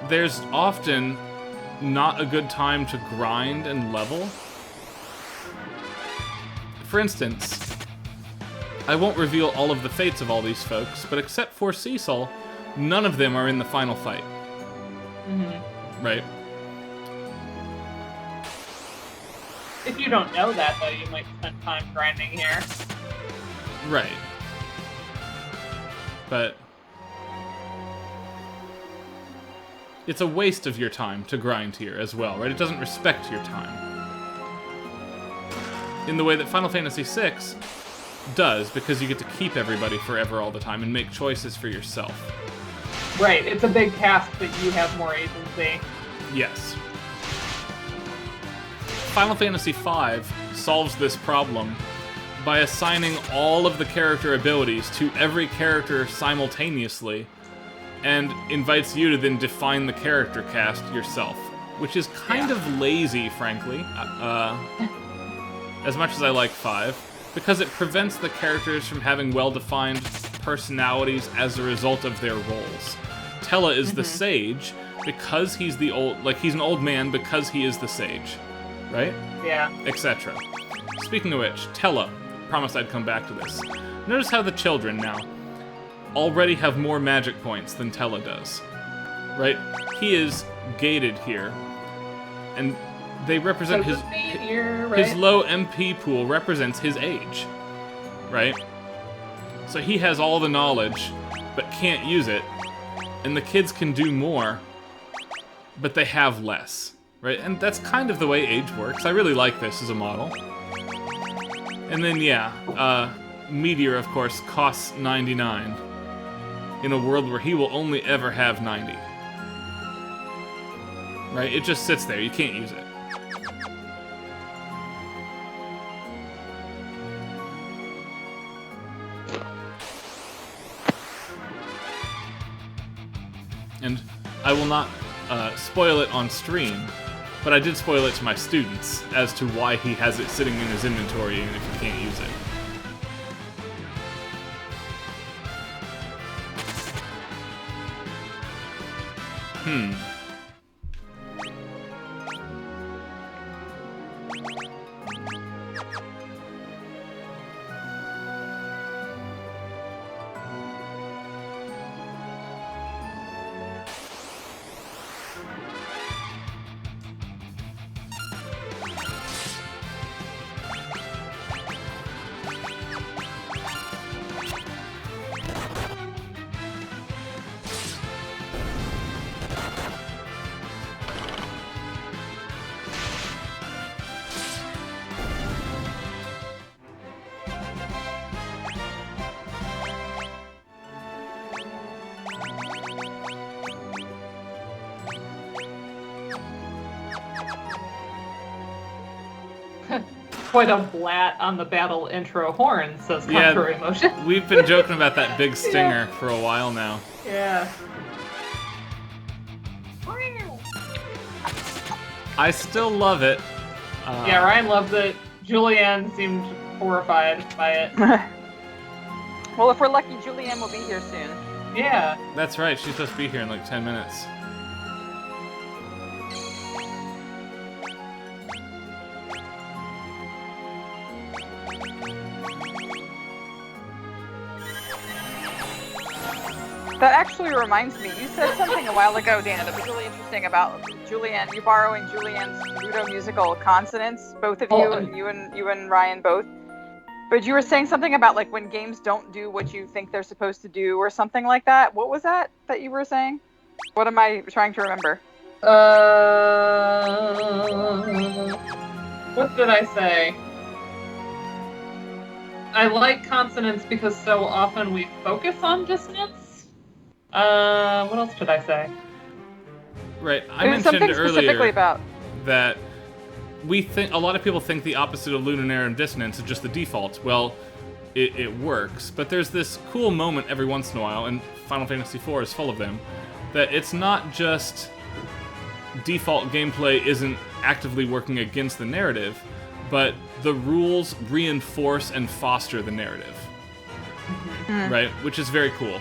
there's often not a good time to grind and level. For instance, I won't reveal all of the fates of all these folks, but except for Cecil, none of them are in the final fight. Right? If you don't know that, though, you might spend time grinding here. Right. But it's a waste of your time to grind here as well, right? It doesn't respect your time. In the way that Final Fantasy VI does, because you get to keep everybody forever all the time and make choices for yourself. Right, it's a big cast, but you have more agency. Yes. Final Fantasy V solves this problem by assigning all of the character abilities to every character simultaneously and invites you to then define the character cast yourself, which is kind of lazy, frankly, as much as I like 5, because it prevents the characters from having well-defined personalities as a result of their roles. Tella is the sage because he's he's an old man because he is the sage, right? Yeah. Etc. Speaking of which, Tella, promised I'd come back to this. Notice how the children now already have more magic points than Tella does, right? He is gated here, and They represent his low MP pool represents his age, right? So he has all the knowledge, but can't use it, and the kids can do more, but they have less, right? And that's kind of the way age works. I really like this as a model. And then, yeah, Meteor, of course, costs 99 in a world where he will only ever have 90. Right? It just sits there. You can't use it. And I will not spoil it on stream, but I did spoil it to my students as to why he has it sitting in his inventory even if he can't use it. Quite a blat on the battle intro horn, says Contrary Motion. We've been joking about that big stinger for a while now. Yeah. I still love it. Yeah, Ryan loves it. Julianne seemed horrified by it. Well, if we're lucky, Julianne will be here soon. Yeah. That's right, she's supposed to be here in like 10 minutes. That actually reminds me, you said something a while ago, Dana, that was really interesting about Julianne, you borrowing Julianne's Ludomusical consonants, both of you, you and Ryan both. But you were saying something about like when games don't do what you think they're supposed to do or something like that. What was that you were saying? What am I trying to remember? What did I say? I like consonants because so often we focus on dissonance. What else did I say? Right, I mentioned earlier about that we think a lot of people think the opposite of lunar and dissonance is just the default. Well, it works, but there's this cool moment every once in a while, and Final Fantasy IV is full of them, that it's not just default gameplay isn't actively working against the narrative, but the rules reinforce and foster the narrative. Right? Which is very cool.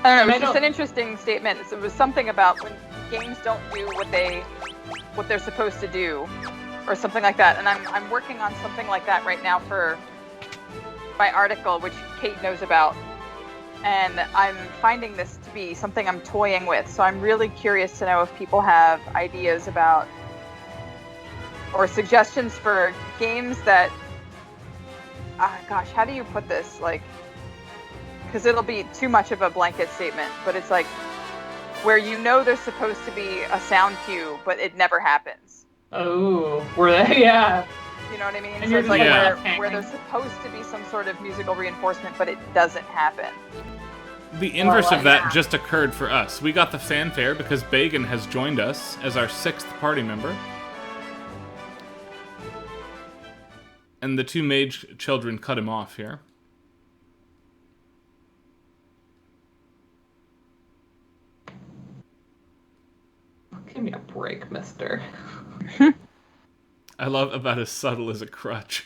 I don't know, it's just an interesting statement. It was something about when games don't do what they're supposed to do, or something like that. And I'm working on something like that right now for my article, which Kate knows about. And I'm finding this to be something I'm toying with. So I'm really curious to know if people have ideas about or suggestions for games that, gosh, how do you put this? Like, because it'll be too much of a blanket statement, but it's like where you know there's supposed to be a sound cue, but it never happens. Oh, were they? Yeah. You know what I mean? And so it's like yeah. where there's supposed to be some sort of musical reinforcement, but it doesn't happen. The inverse of that just occurred for us. We got the fanfare because Bagan has joined us as our 6th party member. And the 2 mage children cut him off here. Give me a break, mister. I love about as subtle as a crutch.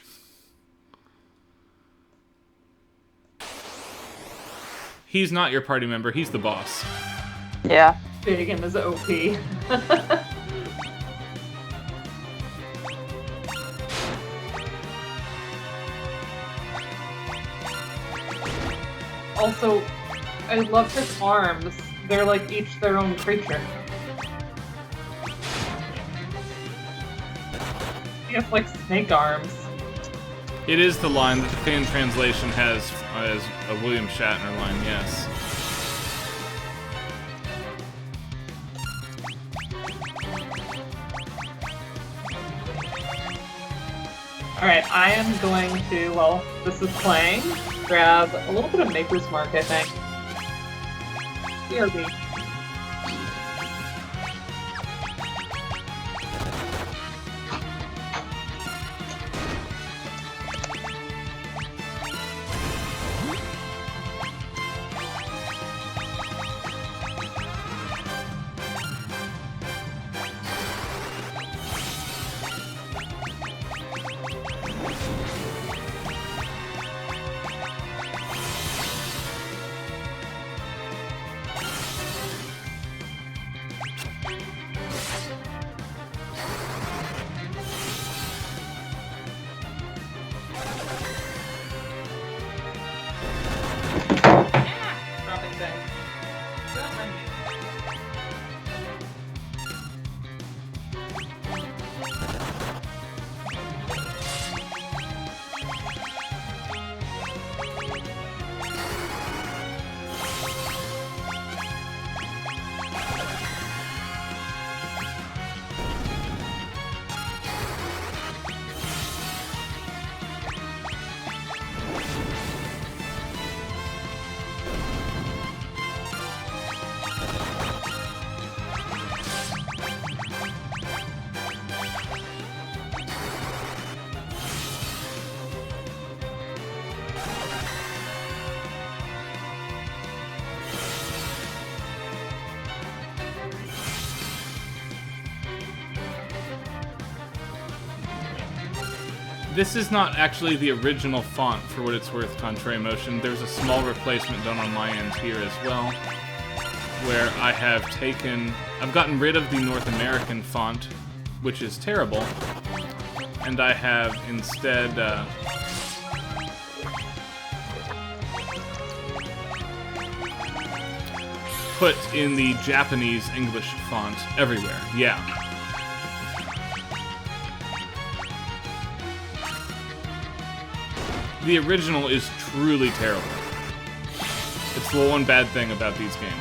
He's not your party member, he's the boss. Yeah. Bagan is OP. Also, I love his arms. They're like each their own creature. has like snake arms. It is the line that the fan translation has as a William Shatner line, yes. Alright, I am going to, while this is playing, grab a little bit of Maker's Mark, I think. BRB. Dropping things. This is not actually the original font, for what it's worth, Contrary Motion. There's a small replacement done on my end here as well, where I have I've gotten rid of the North American font, which is terrible, and I have instead put in the Japanese English font everywhere. Yeah. The original is truly terrible. It's the one bad thing about these games.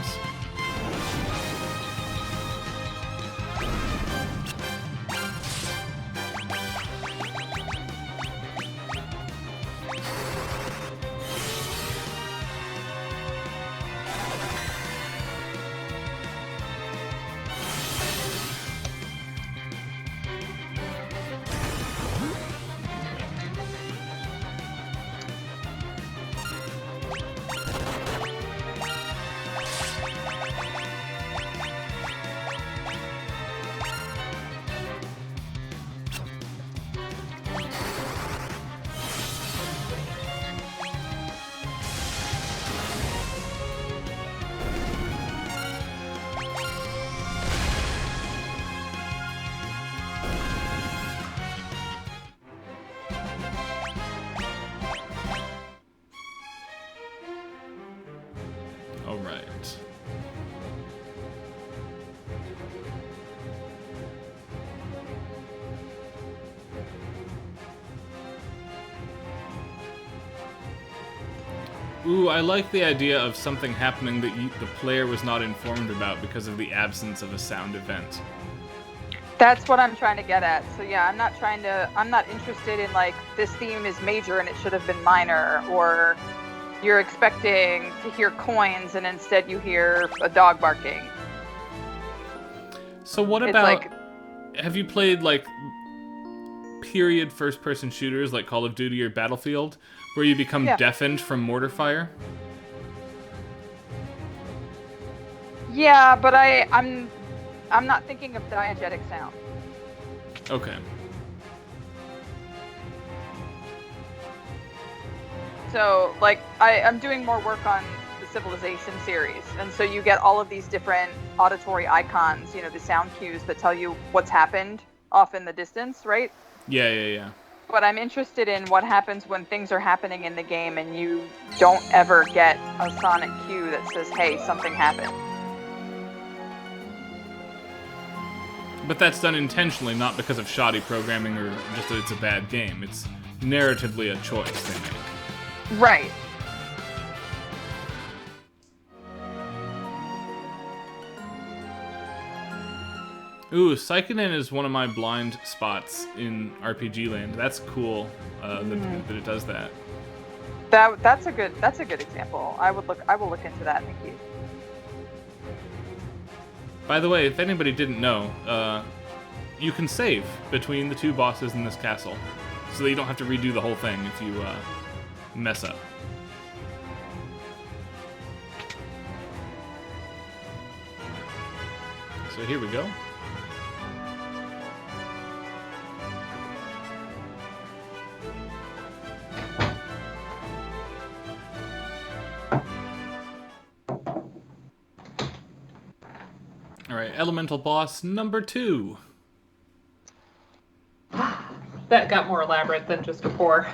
Alright. Ooh, I like the idea of something happening that the player was not informed about because of the absence of a sound event. That's what I'm trying to get at. So yeah, I'm not interested in like, this theme is major and it should have been minor, or you're expecting to hear coins and instead you hear a dog barking. So what about, have you played like period first-person shooters like Call of Duty or Battlefield, where you become deafened from mortar fire? Yeah, but I'm not thinking of diegetic sound. Okay. So, like, I'm doing more work on the Civilization series, and so you get all of these different auditory icons, you know, the sound cues that tell you what's happened off in the distance, right? Yeah. But I'm interested in what happens when things are happening in the game and you don't ever get a sonic cue that says, hey, something happened. But that's done intentionally, not because of shoddy programming or just that it's a bad game. It's narratively a choice they make. Right. Ooh, Psychonin is one of my blind spots in RPG land. That's cool that it does that. That's a good example. I will look into that. Thank you. By the way, if anybody didn't know, you can save between the two bosses in this castle, so that you don't have to redo the whole thing if you mess up. So here we go. Alright, elemental boss number 2. That got more elaborate than just a pour.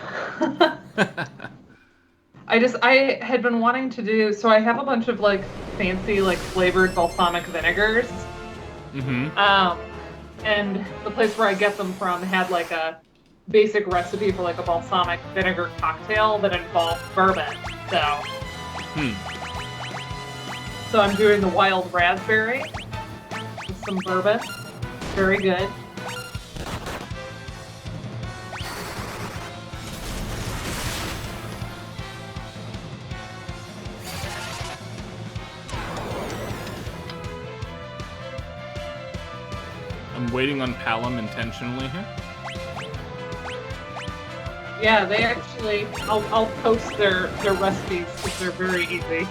I had been wanting to do, so I have a bunch of like fancy like flavored balsamic vinegars. Mm-hmm. And the place where I get them from had like a basic recipe for like a balsamic vinegar cocktail that involved bourbon. So I'm doing the wild raspberry with some bourbon. Very good. I'm waiting on Palom intentionally here. Yeah, they actually, I'll post their recipes because they're very easy.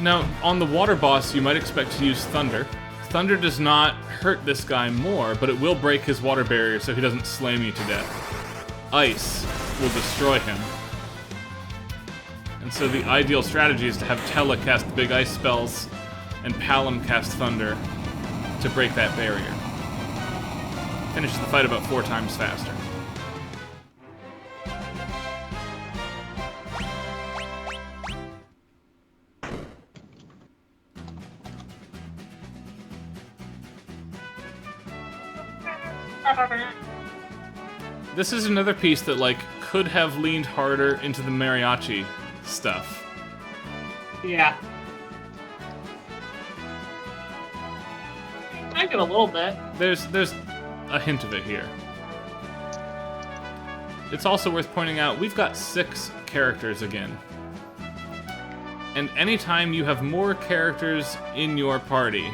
Now, on the water boss, you might expect to use Thunder. Thunder does not hurt this guy more, but it will break his water barrier so he doesn't slam you to death. Ice will destroy him. And so the ideal strategy is to have Tella cast big ice spells and Palom cast Thunder to break that barrier. Finishes the fight about 4 times faster. This is another piece that, like, could have leaned harder into the mariachi stuff. Yeah. I get a little bit. There's a hint of it here. It's also worth pointing out, we've got 6 characters again. And anytime you have more characters in your party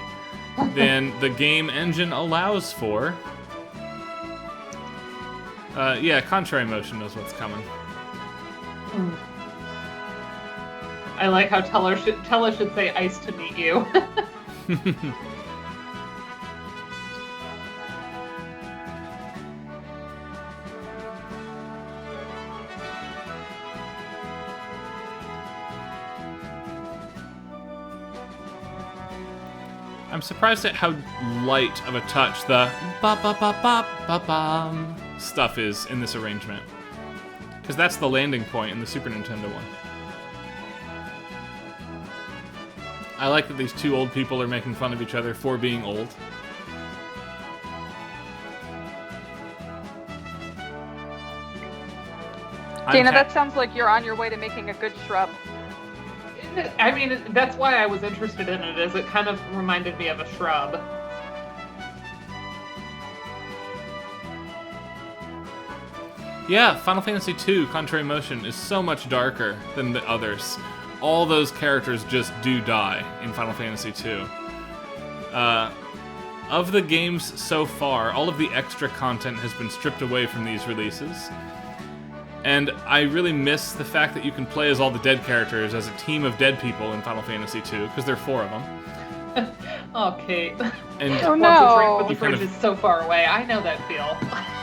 than the game engine allows for, yeah, contrary motion knows what's coming. I like how Tella should say ice to meet you. I'm surprised at how light of a touch the ba-ba-ba-ba-ba-bam stuff is in this arrangement. Because that's the landing point in the Super Nintendo one. I like that these 2 old people are making fun of each other for being old. Dana, that sounds like you're on your way to making a good shrub. I mean, that's why I was interested in it, is it kind of reminded me of a shrub. Yeah, Final Fantasy II, Contrary Motion, is so much darker than the others. All those characters just do die in Final Fantasy II. Of the games so far, all of the extra content has been stripped away from these releases. And I really miss the fact that you can play as all the dead characters as a team of dead people in Final Fantasy II, because there are 4 of them. Oh, Kate. And oh, no. But the fridge is so far away. I know that feel.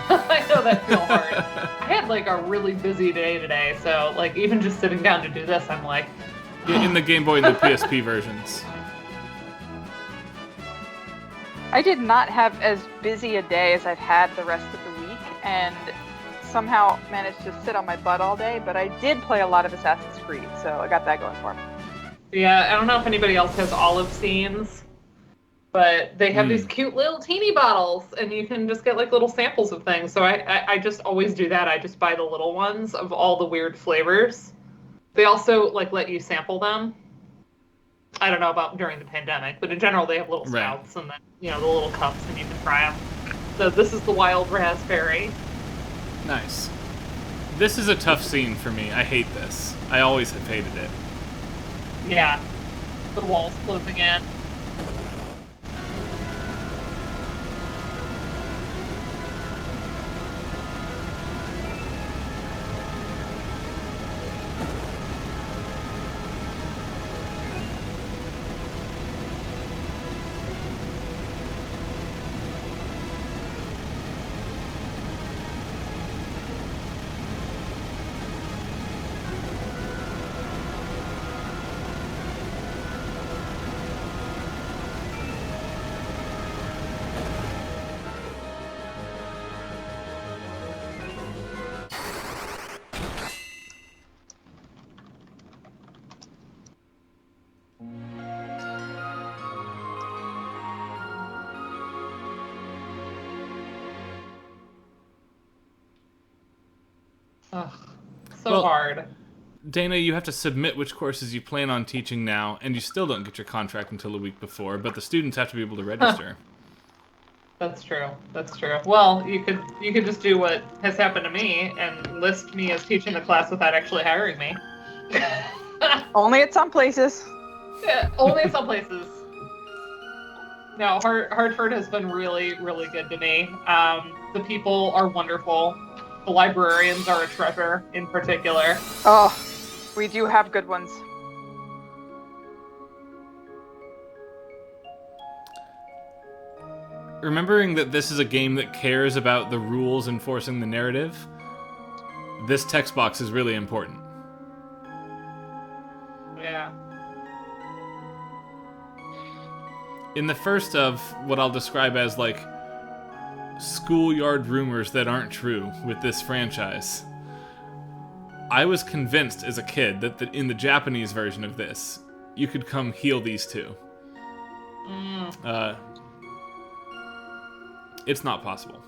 I know that feel hard. I had, like, a really busy day today, so, like, even just sitting down to do this, I'm like... in the Game Boy and the PSP versions. I did not have as busy a day as I've had the rest of the week, and somehow managed to sit on my butt all day, but I did play a lot of Assassin's Creed, so I got that going for me. Yeah, I don't know if anybody else has olive scenes, but they have these cute little teeny bottles, and you can just get like little samples of things. So I just always do that. I just buy the little ones of all the weird flavors. They also like let you sample them. I don't know about during the pandemic, but in general they have little spouts and then the little cups, and you can try them. So this is the wild raspberry. Nice. This is a tough scene for me. I hate this. I always have hated it. Yeah, the walls closing in. Ugh, so hard. Dana, you have to submit which courses you plan on teaching now, and you still don't get your contract until a week before, but the students have to be able to register. That's true. That's true. Well, you could just do what has happened to me and list me as teaching the class without actually hiring me. Only at some places. Yeah, only at some places. No, Hartford has been really, really good to me. The people are wonderful. The librarians are a treasure, in particular. Oh, we do have good ones. Remembering that this is a game that cares about the rules enforcing the narrative, this text box is really important. Yeah. In the first of what I'll describe as, like, schoolyard rumors that aren't true with this franchise, I was convinced as a kid that in the Japanese version of this, you could come heal these two. It's not possible.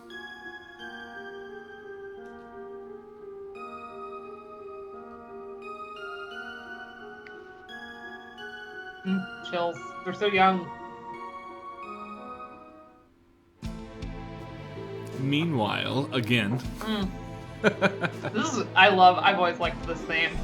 Chills. They're so young. Meanwhile, again. I've always liked this theme.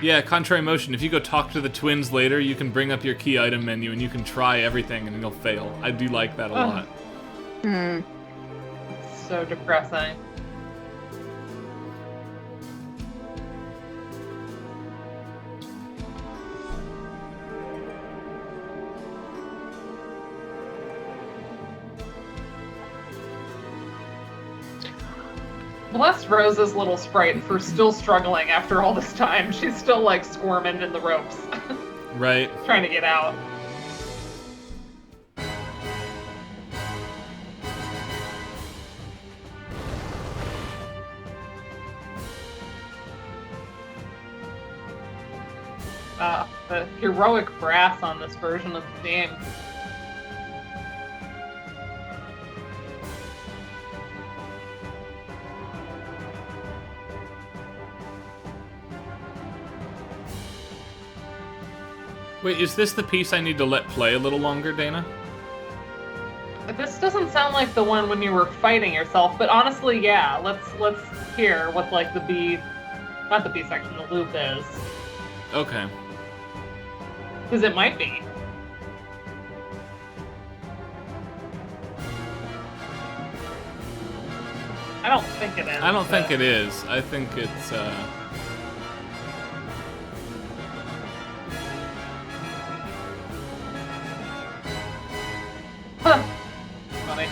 Yeah, contrary motion. If you go talk to the twins later, you can bring up your key item menu and you can try everything and you'll fail. I do like that a lot. It's so depressing. Bless Rose's little sprite for still struggling after all this time. She's still, like, squirming in the ropes. Right. Trying to get out. The heroic brass on this version of the game. Wait, is this the piece I need to let play a little longer, Dana? This doesn't sound like the one when you were fighting yourself, but honestly, yeah. Let's hear what, like, the B, not the B section, the loop is. Okay. Because it might be. I don't think it is. I don't think it is. I think it's, Funny.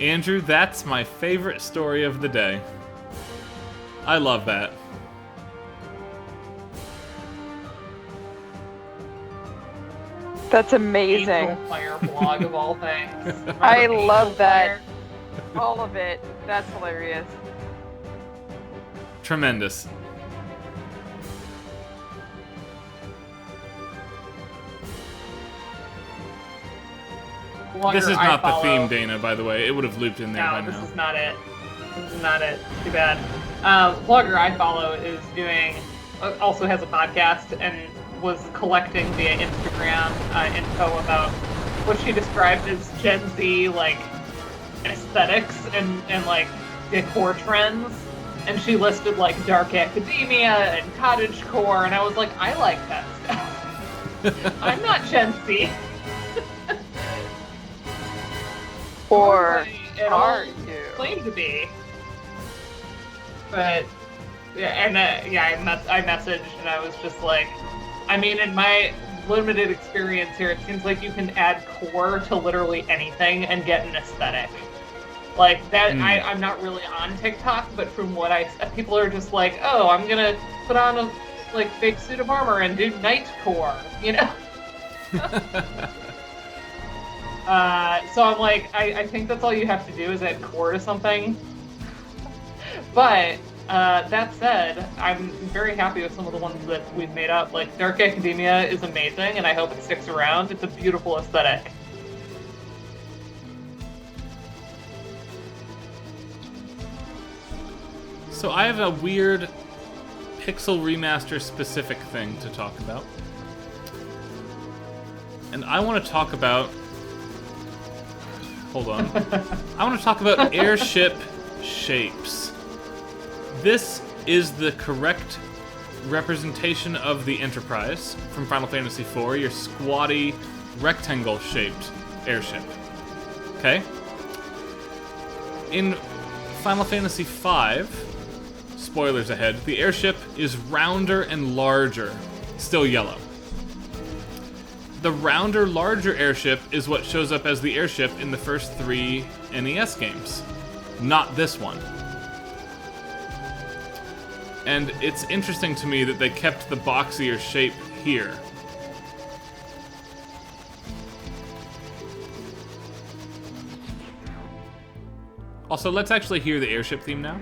Andrew, that's my favorite story of the day. I love that. That's amazing. Angel Fire blog of all things. I love that. All of it. That's hilarious. Tremendous. This is not the theme, Dana, by the way. It would have looped in there by now. No, this is not it. This is not it. Too bad. Vlogger I follow is also has a podcast and was collecting via Instagram info about what she described as Gen Z, like, aesthetics and like, decor trends. And she listed, like, dark academia and cottagecore, and I was like, I like that stuff. I'm not Gen Z. Or are you? Claim to be. But yeah, I messaged and I was just like, I mean, in my limited experience here, it seems like you can add core to literally anything and get an aesthetic. Like that, I'm not really on TikTok, but from what people are just like, oh, I'm gonna put on a like fake suit of armor and do night core, you know. So I'm like, I think that's all you have to do is add core to something. But that said, I'm very happy with some of the ones that we've made up. Like Dark Academia is amazing, and I hope it sticks around. It's a beautiful aesthetic. So I have a weird Pixel Remaster specific thing to talk about. And I want to talk about... Hold on. I want to talk about airship shapes. This is the correct representation of the Enterprise from Final Fantasy IV, your squatty, rectangle-shaped airship. Okay? In Final Fantasy V, spoilers ahead, the airship is rounder and larger, still yellow. The rounder, larger airship is what shows up as the airship in the first 3 NES games, not this one. And it's interesting to me that they kept the boxier shape here. Also, let's actually hear the airship theme now.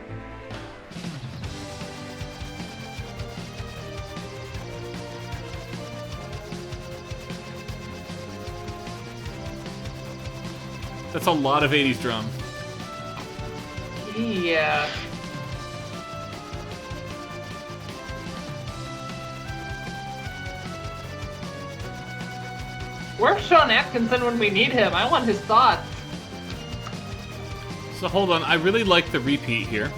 That's a lot of 80s drum. Yeah. Where's Sean Atkinson when we need him? I want his thoughts. So hold on, I really like the repeat here.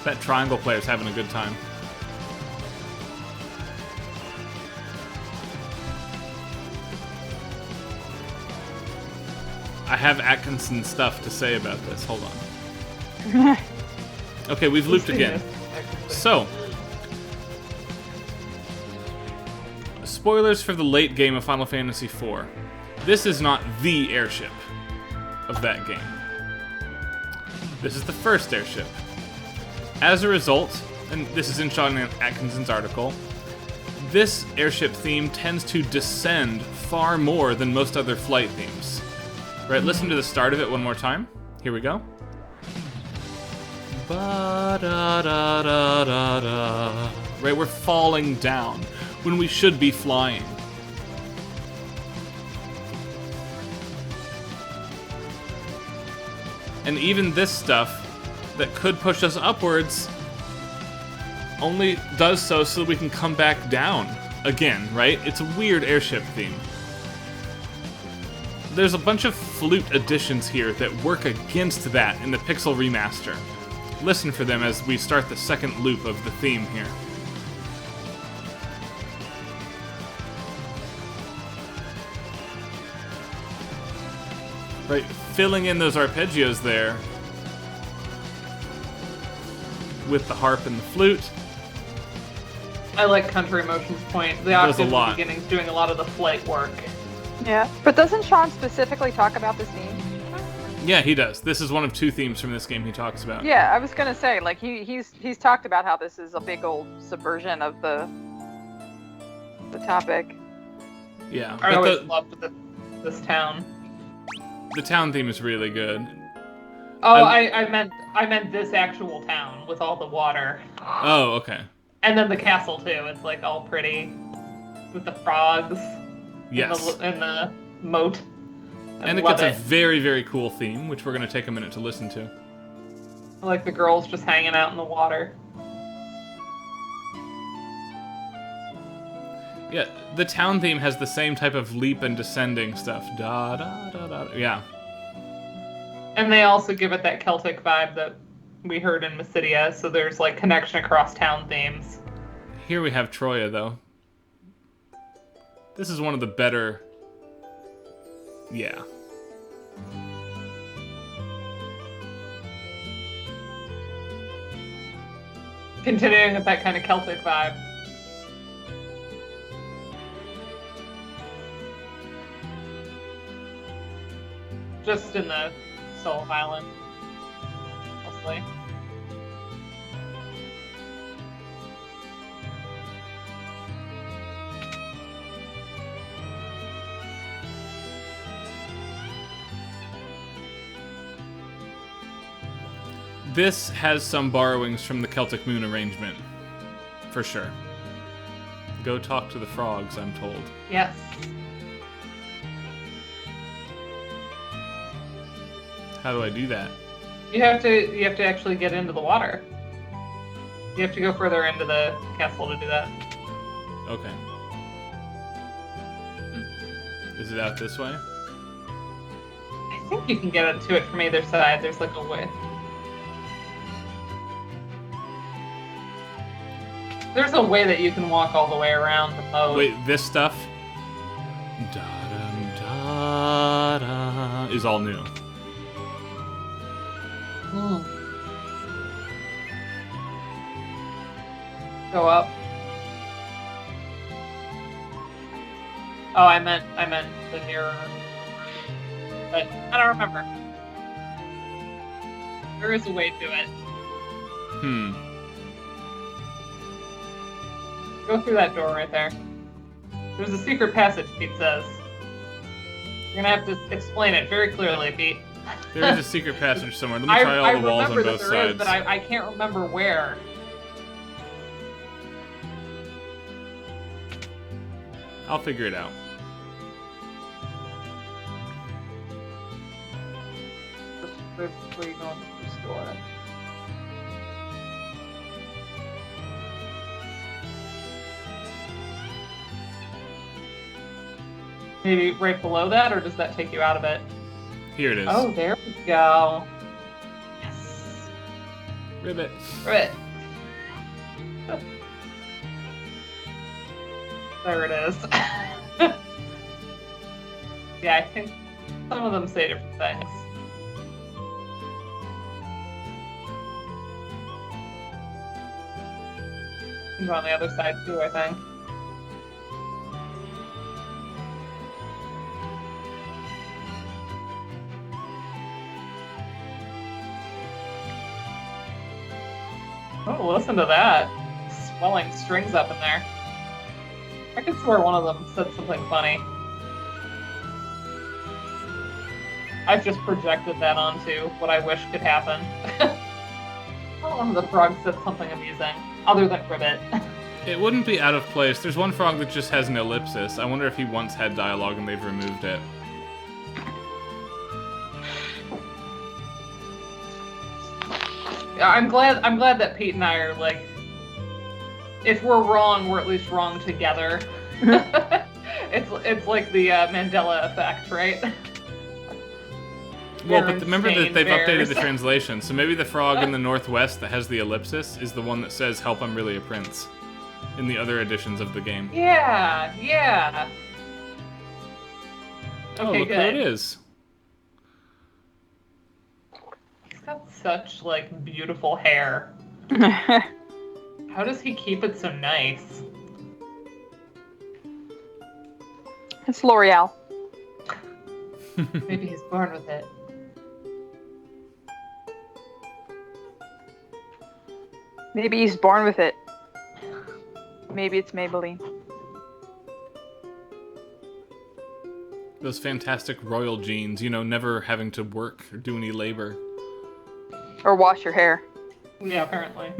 That triangle player's having a good time. I have Atkinson stuff to say about this. Hold on. Okay, we've looped again. So, spoilers for the late game of Final Fantasy IV. This is not the airship of that game. This is the first airship. As a result, and this is in Sean Atkinson's article, this airship theme tends to descend far more than most other flight themes. Right, listen to the start of it one more time. Here we go. Ba-da-da-da-da. Right, we're falling down when we should be flying. And even this stuff that could push us upwards only does so that we can come back down again, right? It's a weird airship theme. There's a bunch of flute additions here that work against that in the Pixel Remaster. Listen for them as we start the second loop of the theme here. Right, filling in those arpeggios there with the harp and the flute. I like Country Motion's point. The octave in the beginning is doing a lot of the flight work. Yeah, but doesn't Sean specifically talk about this theme? Yeah, he does. This is one of 2 themes from this game he talks about. Yeah, I was gonna say, like, he's talked about how this is a big old subversion of the topic. Yeah, I but always loved this town. the town theme is really good. Oh, I meant this actual town with all the water. Oh, okay. And then the castle too. It's like all pretty with the frogs. Yes. In the moat. And it gets a very, very cool theme, which we're going to take a minute to listen to. I like the girls just hanging out in the water. Yeah, the town theme has the same type of leap and descending stuff. Da da da da. Yeah. And they also give it that Celtic vibe that we heard in Mysidia, so there's like connection across town themes. Here we have Troya, though. This is one of the better... Yeah. Continuing with that kind of Celtic vibe. Just in the Soul Island, mostly. This has some borrowings from the Celtic Moon arrangement. For sure. Go talk to the frogs, I'm told. Yes. How do I do that? You have to actually get into the water. You have to go further into the castle to do that. Okay. Is it out this way? I think you can get into it from either side. There's like a way. There's a way that you can walk all the way around the moat. Wait, this stuff? Da-dum-da-da is all new. Go up. Oh, I meant the mirror. But I don't remember. There is a way to it. Go through that door right there. There's a secret passage, Pete says. You're gonna have to explain it very clearly, Pete. There is a secret passage somewhere. Let me try all the walls on both sides. I remember that there is, but I can't remember where. I'll figure it out. Where you going to the store? Maybe right below that, or does that take you out of it? Here it is. Oh, there we go. Yes. Ribbit. Ribbit. There it is. Yeah, I think some of them say different things. You can go on the other side too, I think. Oh, listen to that. Swelling strings up in there. I could swear one of them said something funny. I've just projected that onto what I wish could happen. One of the frogs said something amusing, other than Ribbit. It wouldn't be out of place. There's one frog that just has an ellipsis. I wonder if he once had dialogue and they've removed it. I'm glad that Pete and I are like, if we're wrong, we're at least wrong together. It's like the Mandela effect, right? Well, but remember that they've updated the translation, so maybe the frog in the northwest that has the ellipsis is the one that says, "Help, I'm really a prince," in the other editions of the game. Yeah. Okay, oh, look good. who it is. He's got such, like, beautiful hair. How does he keep it so nice? It's L'Oreal. Maybe he's born with it. Maybe he's born with it. Maybe it's Maybelline. Those fantastic royal genes, you know, never having to work or do any labor. Or wash your hair. Yeah, apparently.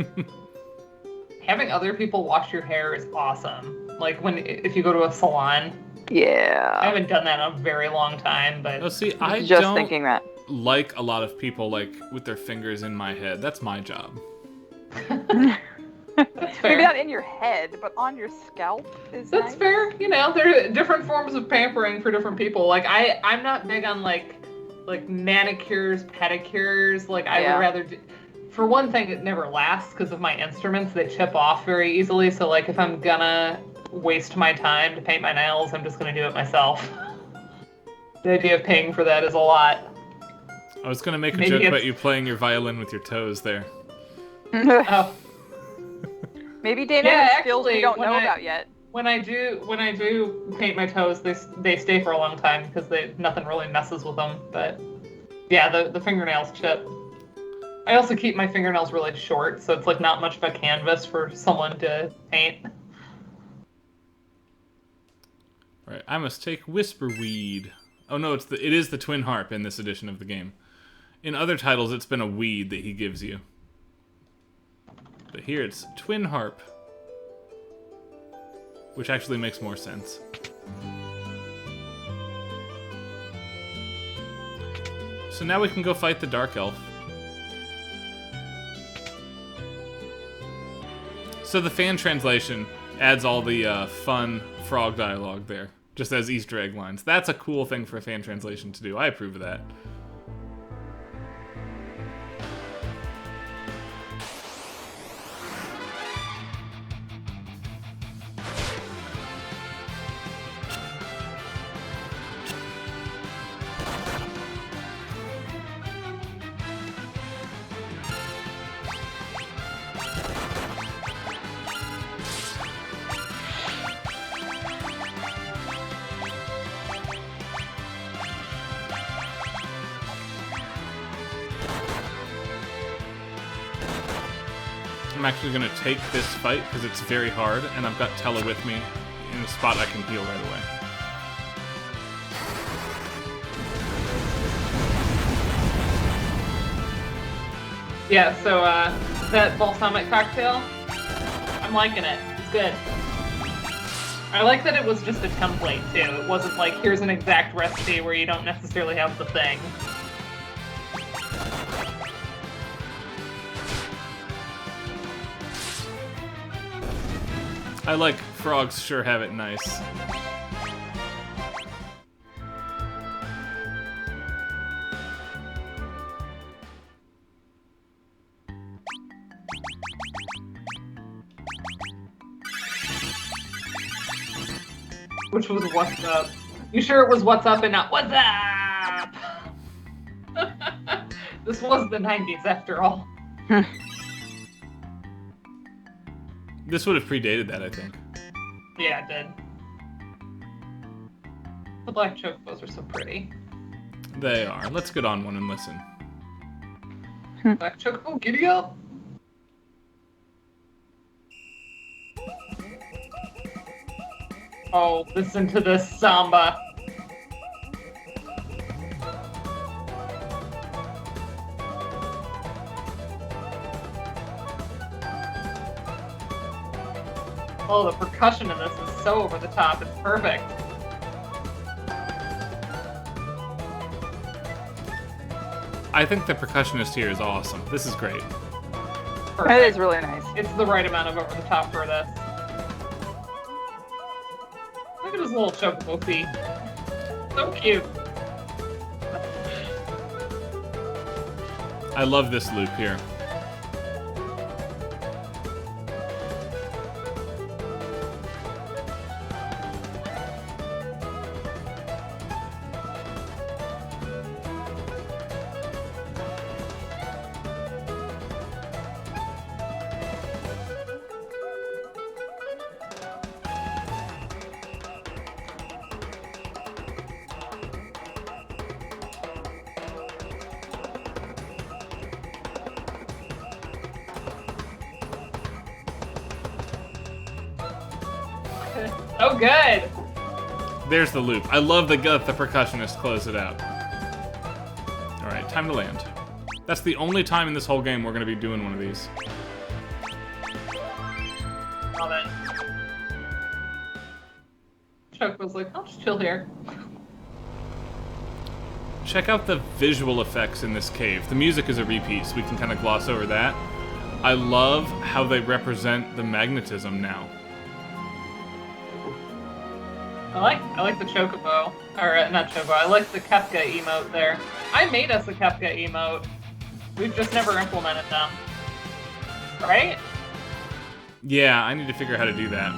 Having other people wash your hair is awesome. Like if you go to a salon. Yeah. I haven't done that in a very long time, but Oh, see, I just don't thinking that. like a lot of people like with their fingers in my head. That's my job. that's fair. Maybe not in your head, but on your scalp is That's nice. fair. You know, there are different forms of pampering for different people. Like I'm not big on like manicures, pedicures. Like I would rather do. For one thing, it never lasts because of my instruments. They chip off very easily. So like if I'm gonna waste my time to paint my nails, I'm just gonna do it myself. The idea of paying for that is a lot. I was gonna make a joke about you playing your violin with your toes there. Oh. Maybe Dana has skills we don't know about yet. When I do paint my toes, they stay for a long time because nothing really messes with them. But yeah, the fingernails chip. I also keep my fingernails really short, so it's like not much of a canvas for someone to paint. Right, I must take Whisperweed. Oh no, it is the twin harp in this edition of the game. In other titles, it's been a weed that he gives you. But here it's twin harp. Which actually makes more sense. So now we can go fight the Dark Elf. So the fan translation adds all the fun frog dialogue there, just as Easter egg lines. That's a cool thing for a fan translation to do. I approve of that. I'm actually going to take this fight because it's very hard, and I've got Tella with me in a spot I can heal right away. Yeah, so that balsamic cocktail, I'm liking it. It's good. I like that it was just a template, too. It wasn't like, here's an exact recipe where you don't necessarily have the thing. I like frogs sure have it nice. Which was what's up. You sure it was what's up and not what's up? This was the 90s after all. This would have predated that, I think. Yeah, it did. The black chocobos are so pretty. They are. Let's get on one and listen. Black chocobo, giddy up! Oh, listen to this samba. Oh, the percussion in this is so over the top. It's perfect. I think the percussionist here is awesome. This is great. Perfect. That is really nice. It's the right amount of over the top for this. Look at his little chocobo feet. So cute. I love this loop here. So good. There's the loop. I love the percussionist close it out. Alright, time to land. That's the only time in this whole game we're going to be doing one of these. Love it. Chuck was like, I'll just chill here. Check out the visual effects in this cave. The music is a repeat, so we can kind of gloss over that. I love how they represent the magnetism now. I like the Chocobo. Or, not Chocobo, I like the Kefka emote there. I made us a Kefka emote. We've just never implemented them. Right? Yeah, I need to figure out how to do that.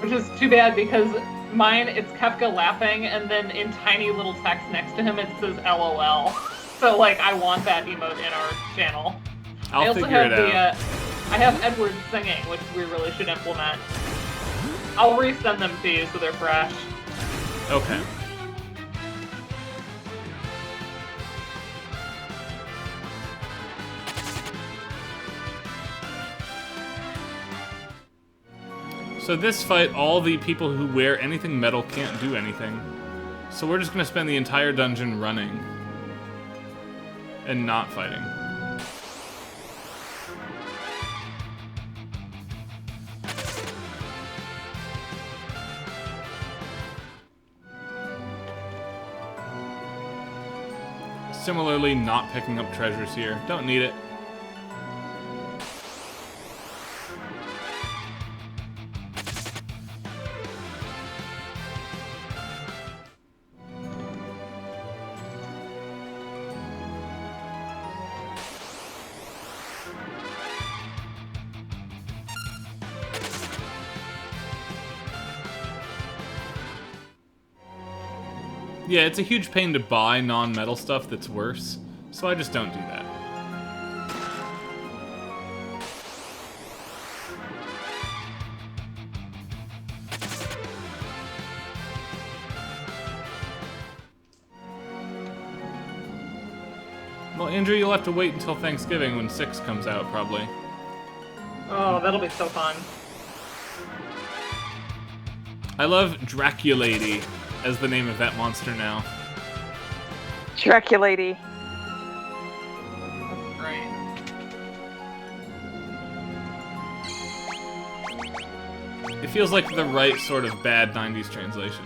Which is too bad because mine, it's Kefka laughing, and then in tiny little text next to him it says LOL. So, like, I want that emote in our channel. I'll figure it out. I have Edward singing, which we really should implement. I'll resend them to you so they're fresh. Okay. So this fight, all the people who wear anything metal can't do anything. So we're just gonna spend the entire dungeon running. And not fighting. Similarly, not picking up treasures here. Don't need it. Yeah, it's a huge pain to buy non-metal stuff that's worse, so I just don't do that. Well, Andrew, you'll have to wait until Thanksgiving when 6 comes out, probably. Oh, that'll be so fun. I love Draculady as the name of that monster now. Draculady. That's great. It feels like the right sort of bad 90s translation.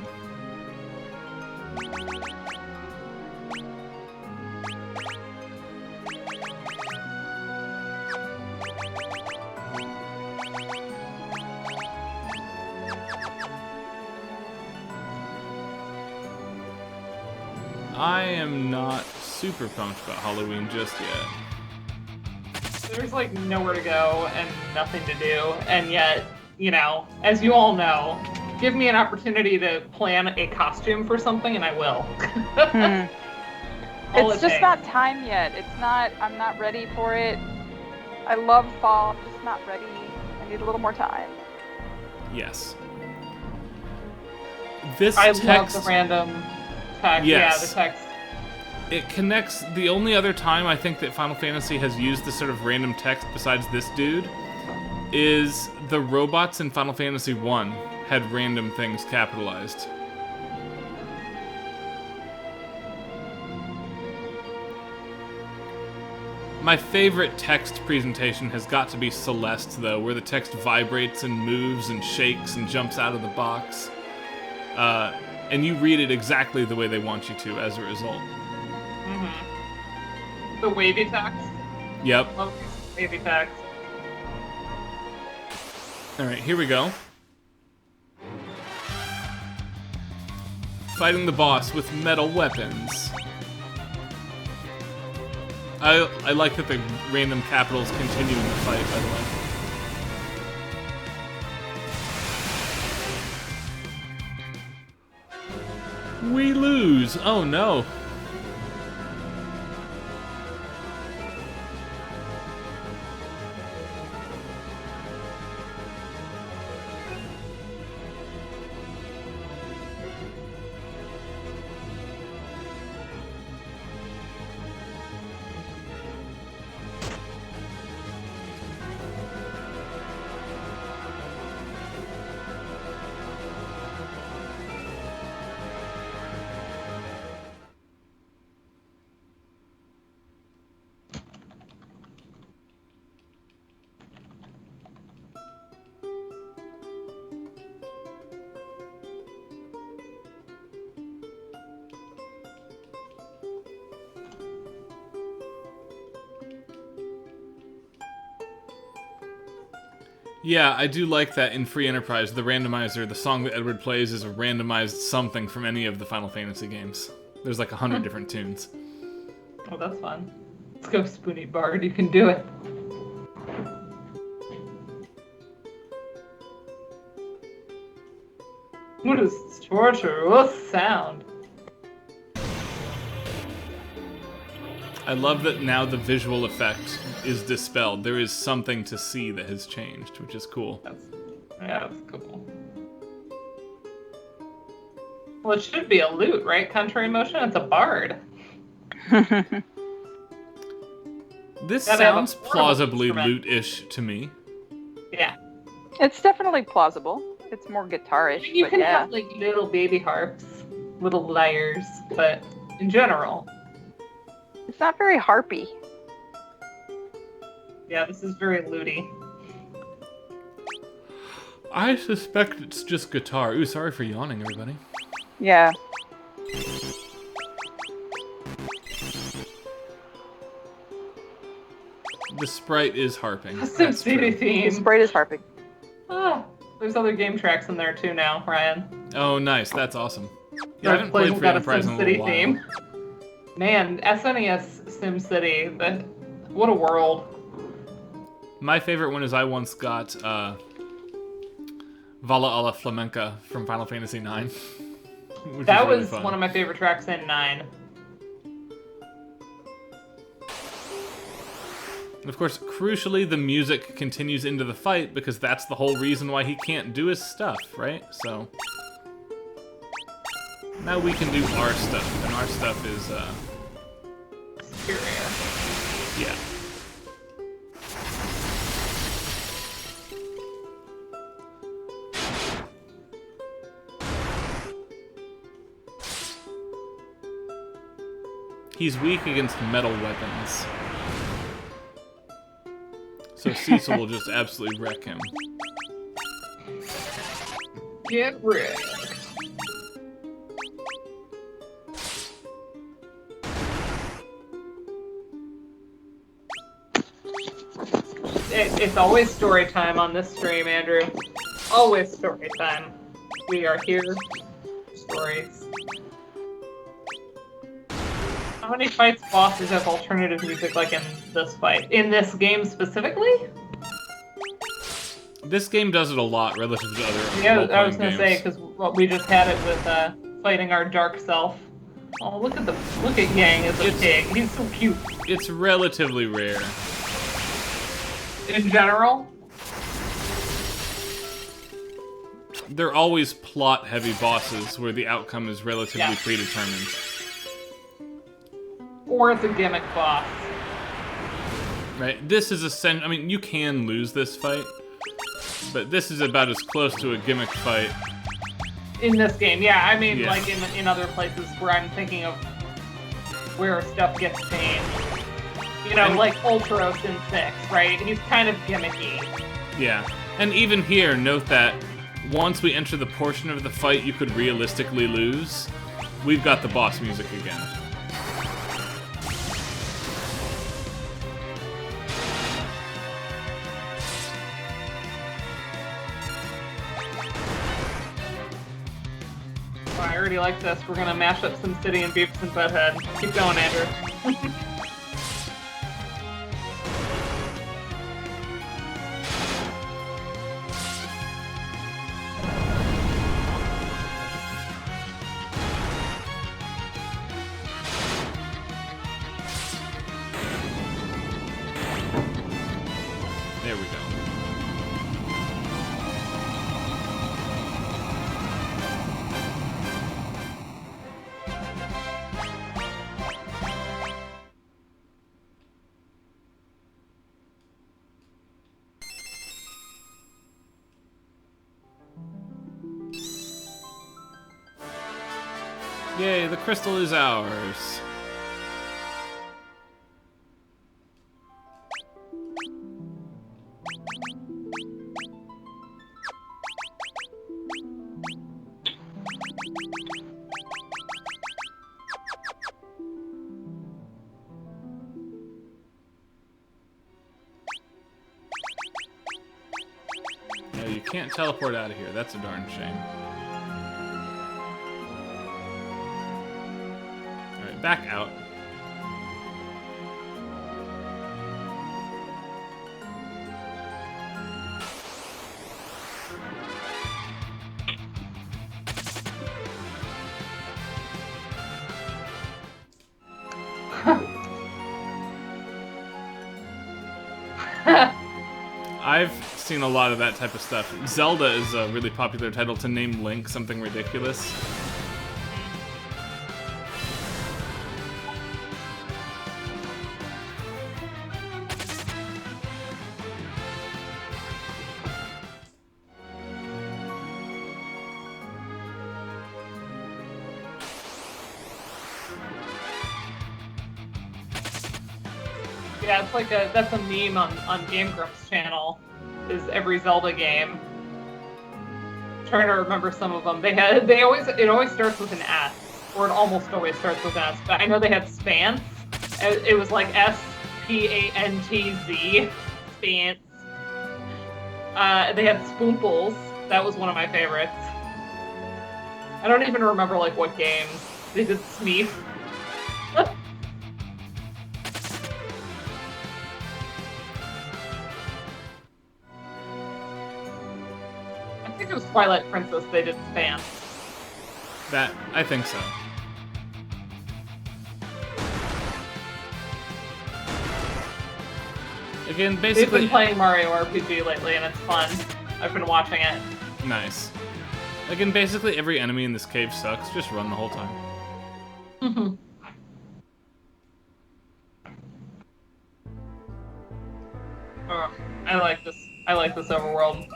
I am not super pumped about Halloween just yet. There's like nowhere to go and nothing to do, and yet, you know, as you all know, give me an opportunity to plan a costume for something and I will. It's just not time yet. I'm not ready for it. I love fall, I'm just not ready. I need a little more time. Yes. This I text... love the random text. Yes. Yeah, the text. It connects... The only other time I think that Final Fantasy has used this sort of random text besides this dude is the robots in Final Fantasy 1 had random things capitalized. My favorite text presentation has got to be Celeste, though, where the text vibrates and moves and shakes and jumps out of the box. And you read it exactly the way they want you to as a result. Mm-hmm. The wavy text. Yep. Love wavy text. Alright, here we go. Fighting the boss with metal weapons. I like that the random capitals continue in the fight, by the way. We lose! Oh no! Yeah, I do like that in Free Enterprise, the randomizer, the song that Edward plays is a randomized something from any of the Final Fantasy games. There's like 100 different tunes. Oh, that's fun. Let's go, Spoony Bard. You can do it. What is this torturous sound? I love that now the visual effect is dispelled. There is something to see that has changed, which is cool. That's cool. Well, it should be a lute, right? Contrary motion? It's a bard. This Gotta have a sounds portable plausibly instrument. lute-ish to me. Yeah. It's definitely plausible. It's more guitarish, You but can yeah. have like little baby harps, little lyres, but in general, It's not very harpy. yeah, this is very lutey. I suspect it's just guitar. Ooh, sorry for yawning, everybody. Yeah. The sprite is harping. The That's true. SimCity The theme. sprite is harping. Ah, there's other game tracks in there too now, Ryan. Oh, nice. That's awesome. Yeah, I Dark haven't played Place's Free got a Enterprise in a little SimCity while. theme. Man, SNES SimCity, what a world. My favorite one is I once got Vala a la Flamenca from Final Fantasy IX. Which That is really was fun. one of my favorite tracks in 9. And of course, crucially, the music continues into the fight because that's the whole reason why he can't do his stuff, right? So now we can do our stuff, and our stuff is, Superior. yeah. He's weak against metal weapons. So Cecil will just absolutely wreck him. Get wrecked. It's always story time on this stream, Andrew. Always story time. We are here for stories. How many fights bosses have alternative music like in this fight? In this game specifically? This game does it a lot relative to other Yeah, I role-playing was gonna games. say because we just had it with fighting our dark self. Oh, look at Yang as a pig. He's so cute. It's relatively rare. In general, They're always plot-heavy bosses where the outcome is relatively Yeah. predetermined. or it's a gimmick boss. Right? This is I mean, you can lose this fight, but this is about as close to a gimmick fight. In this game, yeah. I mean, Yeah. like in other places where I'm thinking of where stuff gets changed. You know, And- like Ultros in 6, right? He's kind of gimmicky. Yeah. And even here, note that once we enter the portion of the fight you could realistically lose, we've got the boss music again. Oh, I already like this. We're gonna mash up SimCity and Beavis and Butthead. Keep going, Andrew. There we go. Yay, the crystal is ours. No, you can't teleport out of here. That's a darn shame. Alright, back out. I've seen a lot of that type of stuff. Zelda is a really popular title to name Link something ridiculous. Yeah, it's like that's a meme on Game Grumps channel. Is every Zelda game. I'm trying to remember some of them. It always starts with an S, or it almost always starts with S. But I know they had Spance. It was like SPANTZ, Spance. They had Spoomples. That was one of my favorites. I don't even remember like what games they did. Smeef. I think it was Twilight Princess they did Spam. I think so. Again, basically... They've been playing Mario RPG lately, and it's fun. I've been watching it. Nice. Again, basically every enemy in this cave sucks. Just run the whole time. Mm-hmm. Oh, I like this. I like this overworld.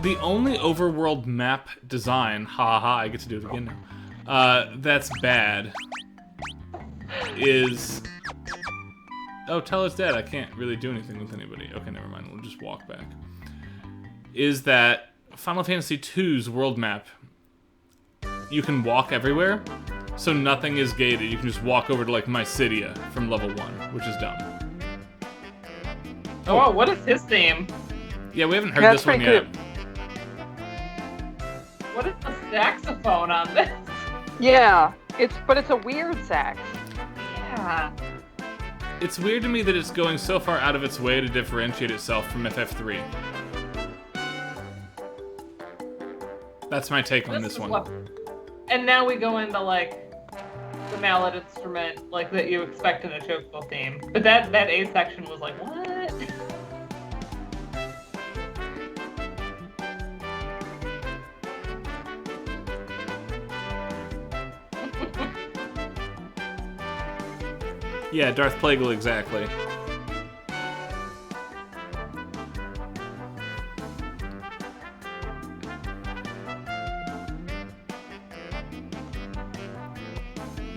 The only overworld map design, I get to do it again now, that's bad is... Oh, Teller's dead. I can't really do anything with anybody. Okay, never mind. We'll just walk back. Is that Final Fantasy II's world map, you can walk everywhere, so nothing is gated. You can just walk over to, like, Mysidia from level 1, which is dumb. Oh, wow, what is his theme? Yeah, we haven't heard this one yet. What is the saxophone on this? Yeah, it's a weird sax. Yeah. It's weird to me that it's going so far out of its way to differentiate itself from FF3. That's my take on this one. And now we go into, like, the mallet instrument, like, that you expect in a Chocobo theme. But that A section was like, what? Yeah, Darth Plagueis, exactly.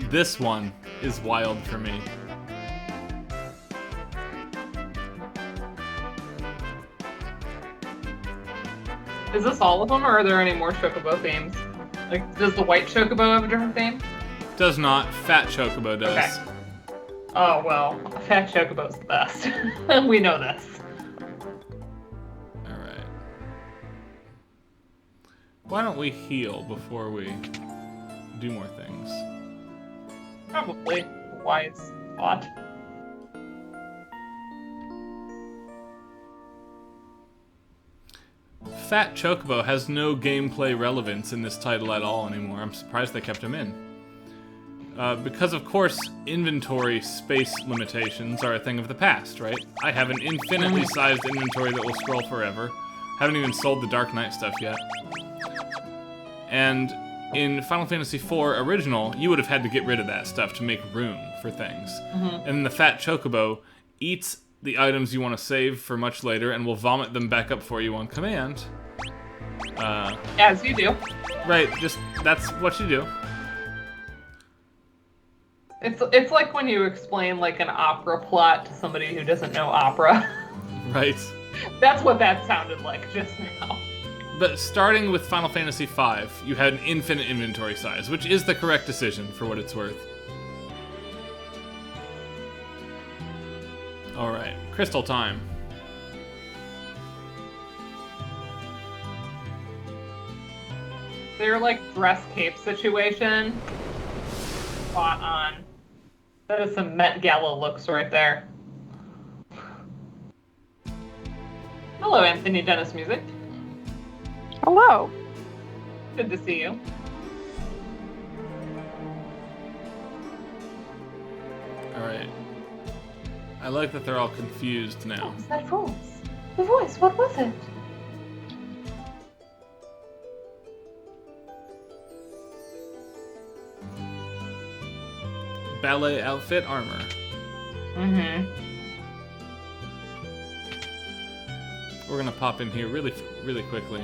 This one is wild for me. Is this all of them, or are there any more Chocobo themes? Like, does the white Chocobo have a different theme? Does not. Fat Chocobo does. Okay. Oh, well, Fat Chocobo's the best. We know this. Alright. Why don't we heal before we do more things? Probably a wise thought. Fat Chocobo has no gameplay relevance in this title at all anymore. I'm surprised they kept him in. Because, of course, inventory space limitations are a thing of the past, right? I have an infinitely sized inventory that will scroll forever. Haven't even sold the Dark Knight stuff yet. And in Final Fantasy IV Original, you would have had to get rid of that stuff to make room for things. Mm-hmm. And the Fat Chocobo eats the items you want to save for much later and will vomit them back up for you on command. As you do. Right, just, that's what you do. It's like when you explain, like, an opera plot to somebody who doesn't know opera. Right. That's what that sounded like just now. But starting with Final Fantasy V, you had an infinite inventory size, which is the correct decision for what it's worth. Alright, crystal time. They're like dress cape situation. Spot on. That is some Met Gala looks right there. Hello, Anthony Dennis Music. Hello. Good to see you. Alright. I like that they're all confused now. What was that voice? The voice, what was it? Ballet outfit, armor. Mm-hmm. We're gonna pop in here really quickly.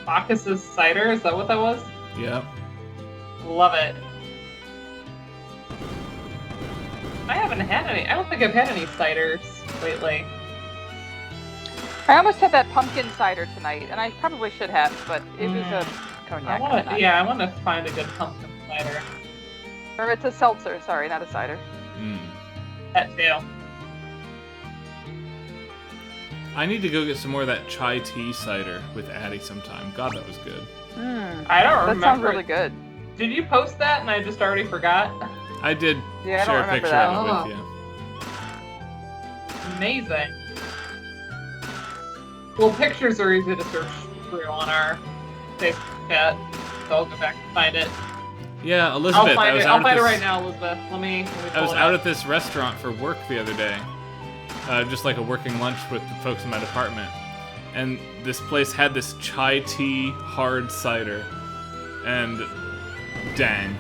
Bacchus's cider, is that what that was? Yep. Love it. I haven't had any. I don't think I've had any ciders lately. I almost had that pumpkin cider tonight, and I probably should have, but it was a cognac. I want to find a good pumpkin cider. Or it's a seltzer, sorry, not a cider. That too. I need to go get some more of that chai tea cider with Addie sometime. God, that was good. I don't remember. That sounds really good. Did you post that and I just already forgot? I did Yeah, I share don't a picture remember of it that. with you. Amazing. Well, pictures are easy to search through on our Facebook chat, so I'll go back and find it. Yeah, Elizabeth. I'll find it right now, Elizabeth. Let me I was pull it out up. at this restaurant for work the other day. Just like a working lunch with the folks in my department. And this place had this chai tea hard cider. And dang.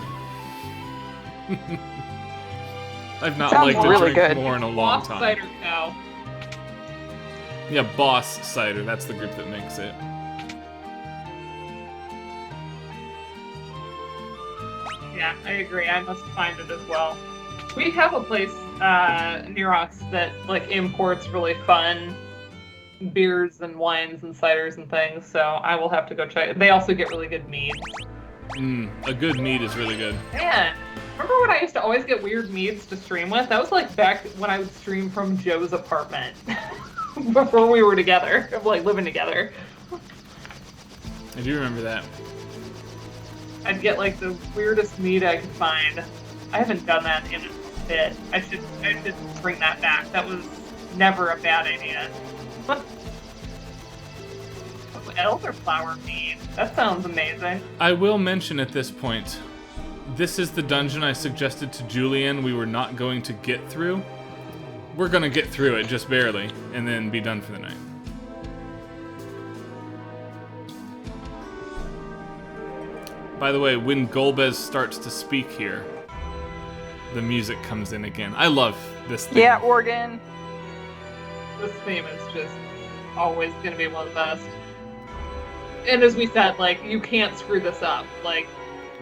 I've not Sounds liked to really drink good. more in a long time. Cider Cow. Yeah, Boss Cider. That's the group that makes it. Yeah, I agree. I must find it as well. We have a place near us that like imports really fun beers and wines and ciders and things, so I will have to go check. They also get really good mead. A good mead is really good. Man, remember when I used to always get weird meads to stream with? That was like back when I would stream from Joe's apartment before we were together, like living together. I do remember that. I'd get like the weirdest mead I could find. I haven't done that in a bit. I should bring that back. That was never a bad idea. Elderflower mead. That sounds amazing. I will mention at this point, this is the dungeon I suggested to Julian we were not going to get through. We're gonna get through it, just barely, and then be done for the night. By the way, when Golbez starts to speak here, the music comes in again. I love this theme. Yeah, organ. This theme is just always going to be one of the best. And as we said, like, you can't screw this up. Like,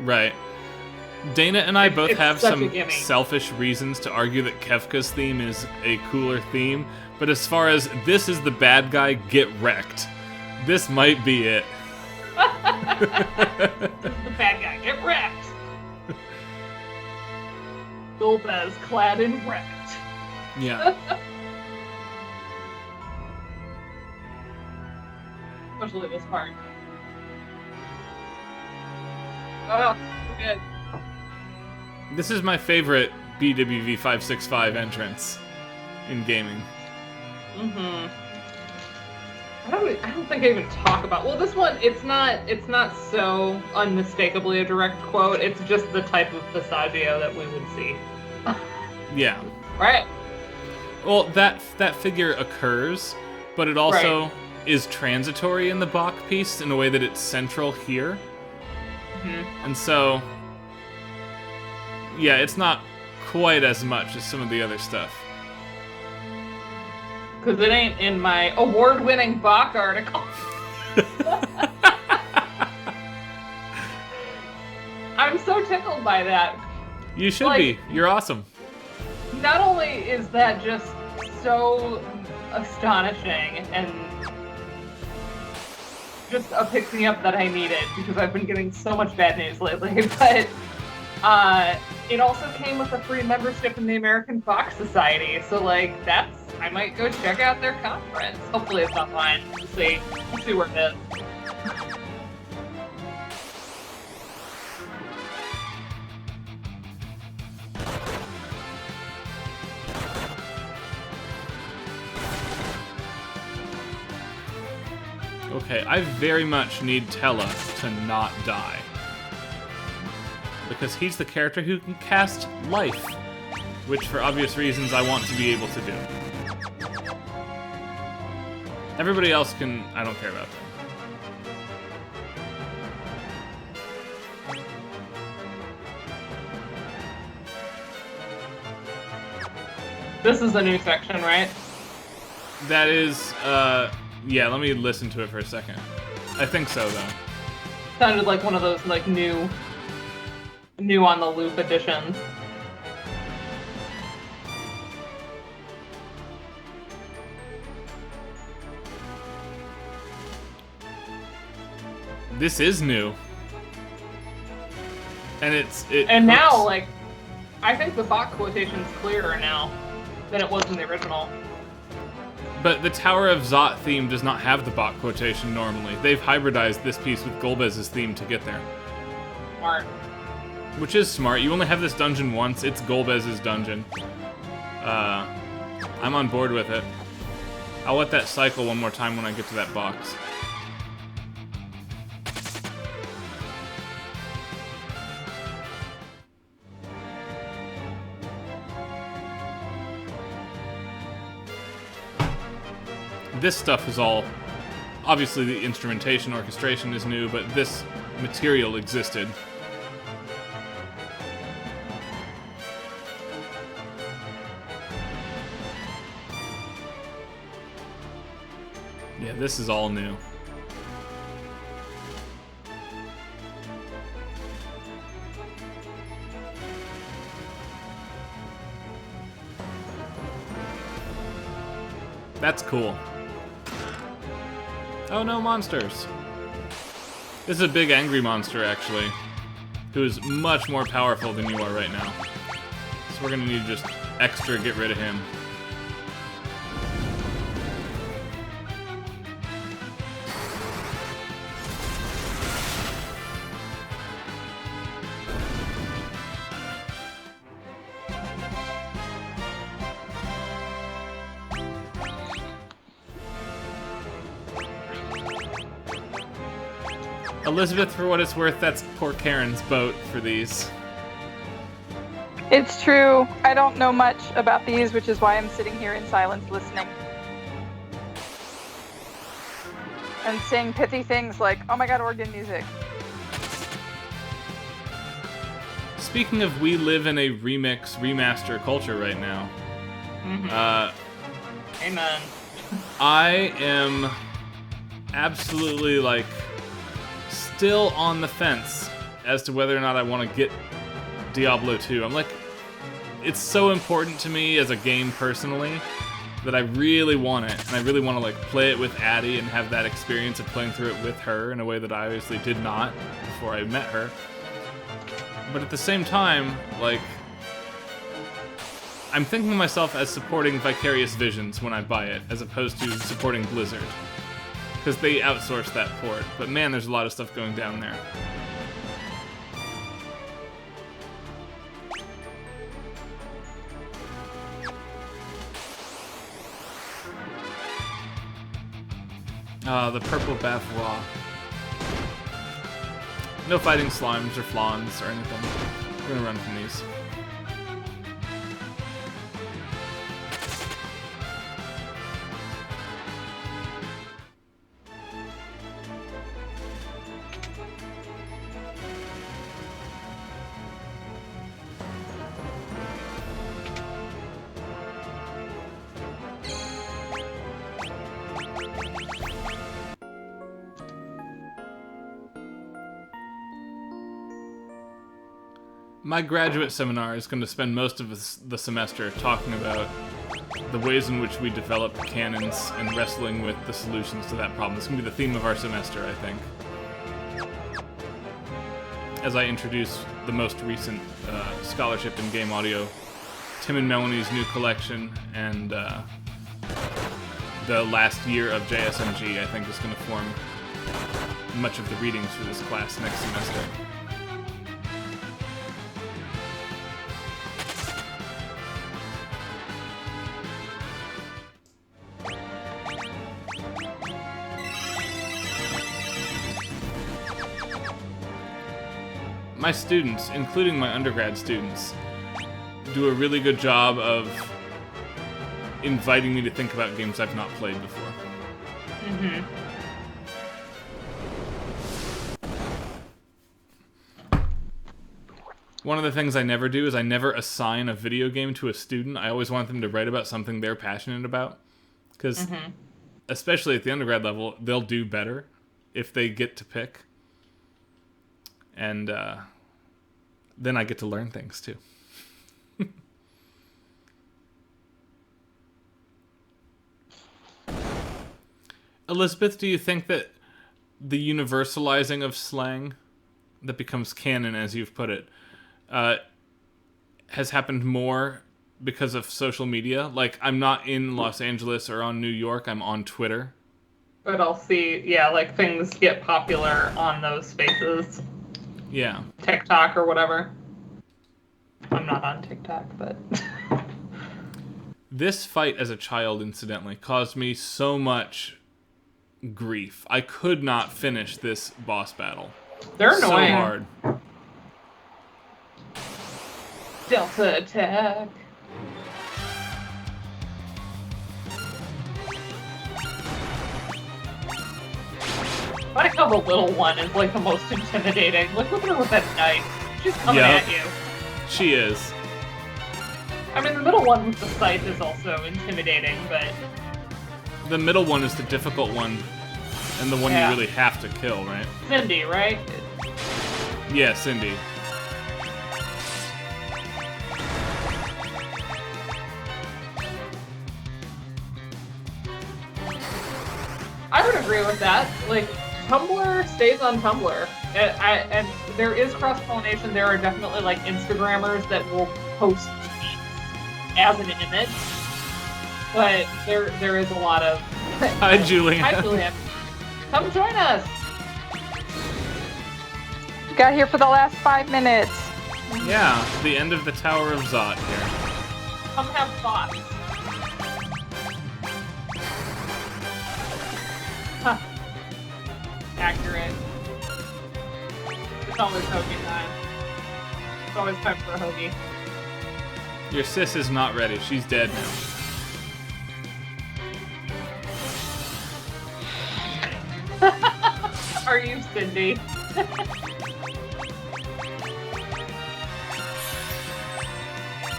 right. Dana and I both it's have such a some gimme. selfish reasons to argue that Kefka's theme is a cooler theme, but as far as this is the bad guy, get wrecked, this might be it. the bad guy, get wrecked. Golbez clad in wrecked. Yeah. Especially this part. Oh, we're good. This is my favorite BWV 565 entrance in gaming. Mm-hmm. I don't think I even talk about. Well, this one, it's not so unmistakably a direct quote. It's just the type of Visaggio that we would see. Yeah. Right. Well, that figure occurs, but it also is transitory in the Bach piece in a way that it's central here. Mm-hmm. And so, yeah, it's not quite as much as some of the other stuff. Because it ain't in my award-winning Bach article. I'm so tickled by that. You should be. You're awesome. Not only is that just so astonishing and just a pick-me-up that I needed, because I've been getting so much bad news lately, but It also came with a free membership in the American Fox Society, so like I might go check out their conference. Hopefully it's online. We'll see. We'll see where it is. Okay, I very much need Tella to not die. Because he's the character who can cast life, which for obvious reasons I want to be able to do. Everybody else can... I don't care about them. This is the new section, right? That is, yeah, let me listen to it for a second. I think so, though. Sounded like one of those, like, new on the loop editions. This is new. And And now, like, I think the Fox quotation's clearer now than it was in the original. But the Tower of Zot theme does not have the bot quotation normally. They've hybridized this piece with Golbez's theme to get there. Smart. Which is smart. You only have this dungeon once. It's Golbez's dungeon. I'm on board with it. I'll let that cycle one more time when I get to that box. This stuff is all... Obviously the instrumentation, orchestration is new, but this material existed. Yeah, this is all new. That's cool. Oh no, monsters! This is a big angry monster, actually, who is much more powerful than you are right now. So we're gonna need to just extra get rid of him. Elizabeth, for what it's worth, that's poor Karen's boat for these. It's true. I don't know much about these, which is why I'm sitting here in silence listening. And saying pithy things like, oh my god, organ music. Speaking of, we live in a remix, remaster culture right now. Mm-hmm. Amen. I am absolutely, like, still on the fence as to whether or not I want to get Diablo 2. I'm like, it's so important to me as a game personally that I really want it, and I really want to like play it with Addie and have that experience of playing through it with her in a way that I obviously did not before I met her. But at the same time, like, I'm thinking of myself as supporting Vicarious Visions when I buy it, as opposed to supporting Blizzard. Because they outsourced that port. But man, there's a lot of stuff going down there. The purple bath raw. No fighting slimes or flans or anything. We're gonna run from these. My graduate seminar is going to spend most of the semester talking about the ways in which we develop canons and wrestling with the solutions to that problem. It's going to be the theme of our semester, I think. as I introduce the most recent scholarship in game audio, Tim and Melanie's new collection, and the last year of JSMG, I think, is going to form much of the readings for this class next semester. My students, including my undergrad students, do a really good job of inviting me to think about games I've not played before. Mm-hmm. One of the things I never do is I never assign a video game to a student. I always want them to write about something they're passionate about. Because, especially at the undergrad level, they'll do better if they get to pick. And then I get to learn things, too. Elizabeth, do you think that the universalizing of slang that becomes canon, as you've put it, has happened more because of social media? Like, I'm not in Los Angeles or on New York, I'm on Twitter. But I'll see, yeah, like things get popular on those spaces. Yeah. TikTok or whatever. I'm not on TikTok, but... This fight as a child, incidentally, caused me so much grief. I could not finish this boss battle. They're annoying. So hard. Delta attack. I like how the little one is like the most intimidating. Like, look at her with that knife. She's coming at you. She is. I mean, the middle one with the scythe is also intimidating, but... The middle one is the difficult one, and the one you really have to kill, right? Cindy, right? Yeah, Cindy. I would agree with that. Like, Tumblr stays on Tumblr. And there is cross-pollination. There are definitely, like, Instagrammers that will post tweets as an image. But there is a lot of... Hi, Julian. Hi, Julian. Come join us. Got here for the last 5 minutes. Yeah, the end of the Tower of Zot here. Come have thoughts. Huh. Accurate. It's always hoagie time. It's always time for a hoagie. Your sis is not ready. She's dead now. Are you Cindy?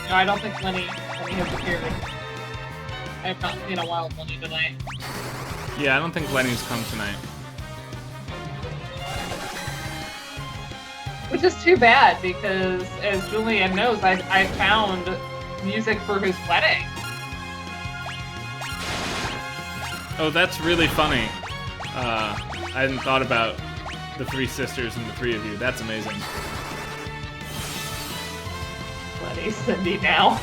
No, I don't think Lenny has appeared. I have not seen a wild Lenny tonight. Yeah, I don't think Lenny's come tonight. Which is too bad, because as Julian knows, I found music for his wedding. Oh, that's really funny. I hadn't thought about the 3 sisters and the 3 of you. That's amazing. Lenny, Cindy now.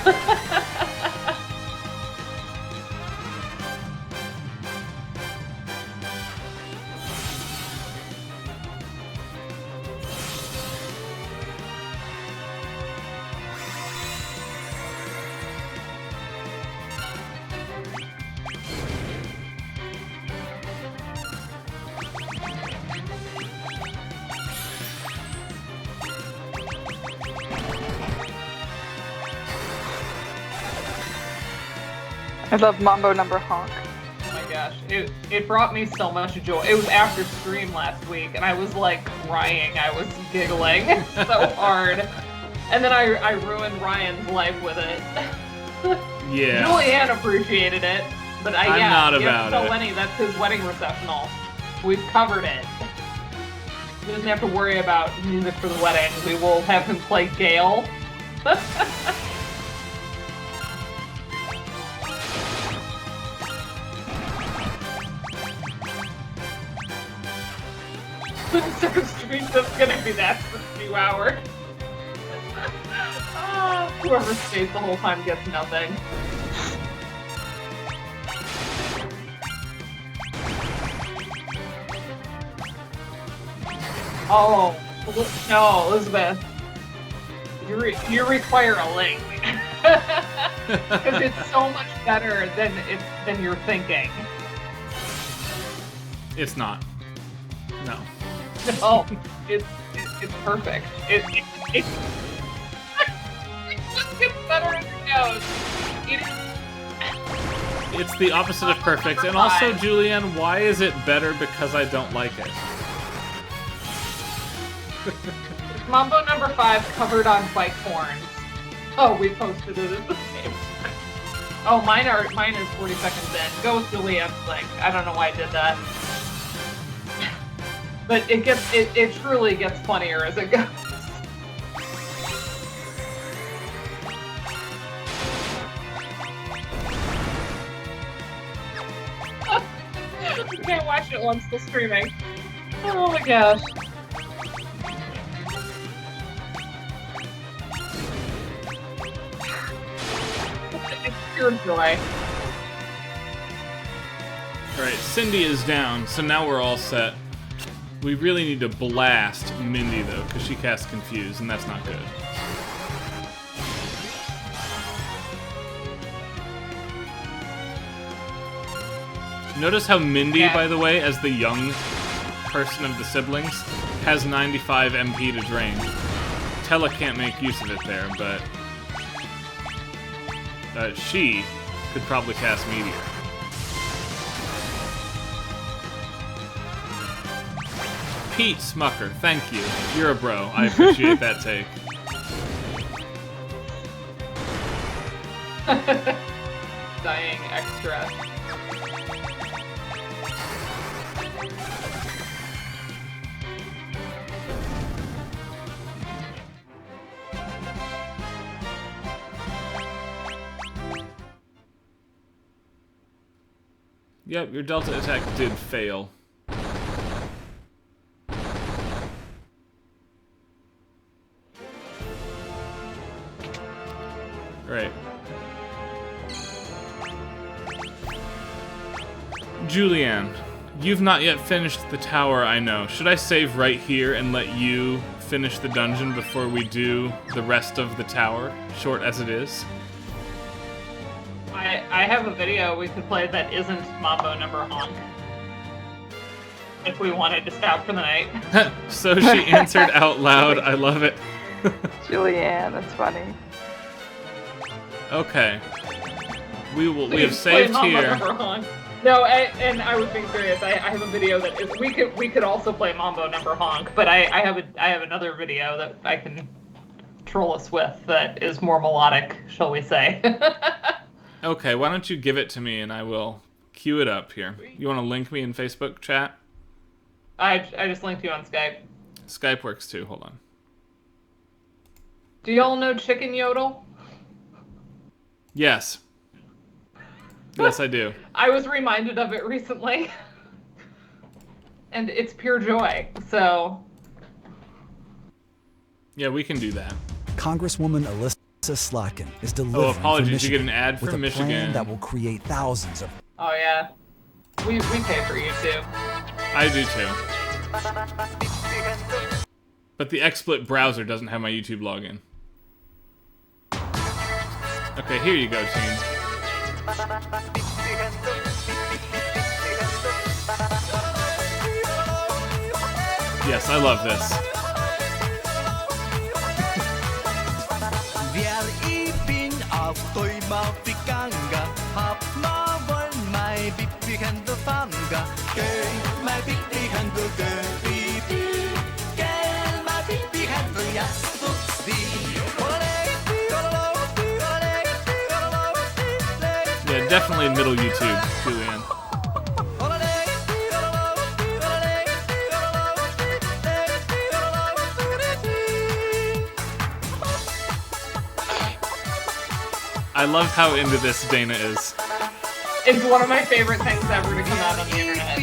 I love Mambo Number Honk. Oh my gosh, it brought me so much joy. It was after stream last week, and I was like crying. I was giggling so hard. And then I ruined Ryan's life with it. Yeah. Julianne appreciated it, but I'm not you about have to tell it. Lenny that's his wedding recessional. We've covered it. He doesn't have to worry about music for the wedding. We will have him play Gale. Street that's gonna be that for me. few hours. Whoever stays the whole time gets nothing. Oh, no, Elizabeth. You require a link. Because it's so much better than you're thinking. It's not. No. No, it's perfect. It just gets better as it goes. It's the opposite of perfect. And also, Julianne, why is it better because I don't like it? Mambo number 5 covered on bike horns. Oh, we posted it as the same. Oh, mine is 40 seconds in. Go with Julianne's link. I don't know why I did that. But it truly gets funnier as it goes. You can't watch it while I'm still streaming. Oh my gosh. It's pure joy. Alright, Cindy is down, so now we're all set. We really need to blast Mindy, though, because she casts Confuse, and that's not good. Notice how Mindy, by the way, as the young person of the siblings, has 95 MP to drain. Tella can't make use of it there, but she could probably cast Meteor. Pete Smucker, thank you. You're a bro. I appreciate that take. Dying extra. Yep, your Delta attack did fail. Right. Julianne, you've not yet finished the tower, I know. Should I save right here and let you finish the dungeon before we do the rest of the tower, short as it is? I have a video we could play that isn't Mambo number honk. If we wanted to stop for the night. So she answered out loud. I love it. Julianne, that's funny. Okay. We have saved here. No, and I was being serious. I have a video that is we could also play Mambo number honk, but I have another video that I can troll us with that is more melodic, shall we say. Okay, why don't you give it to me and I will queue it up here. You want to link me in Facebook chat? I just linked you on Skype. Skype works too, hold on. Do y'all know Chicken Yodel? Yes. Yes, I do. I was reminded of it recently. And it's pure joy, so... Yeah, we can do that. Congresswoman Alyssa Slotkin is delivering apologies, you get an ad from Michigan. Plan that will create thousands of... Oh yeah. We pay for YouTube. I do too. But the XSplit browser doesn't have my YouTube login. Okay, here you go, team. Yes, I love this. Yeah, definitely middle YouTube, Julianne. I love how into this Dana is. It's one of my favorite things ever to come out on the internet.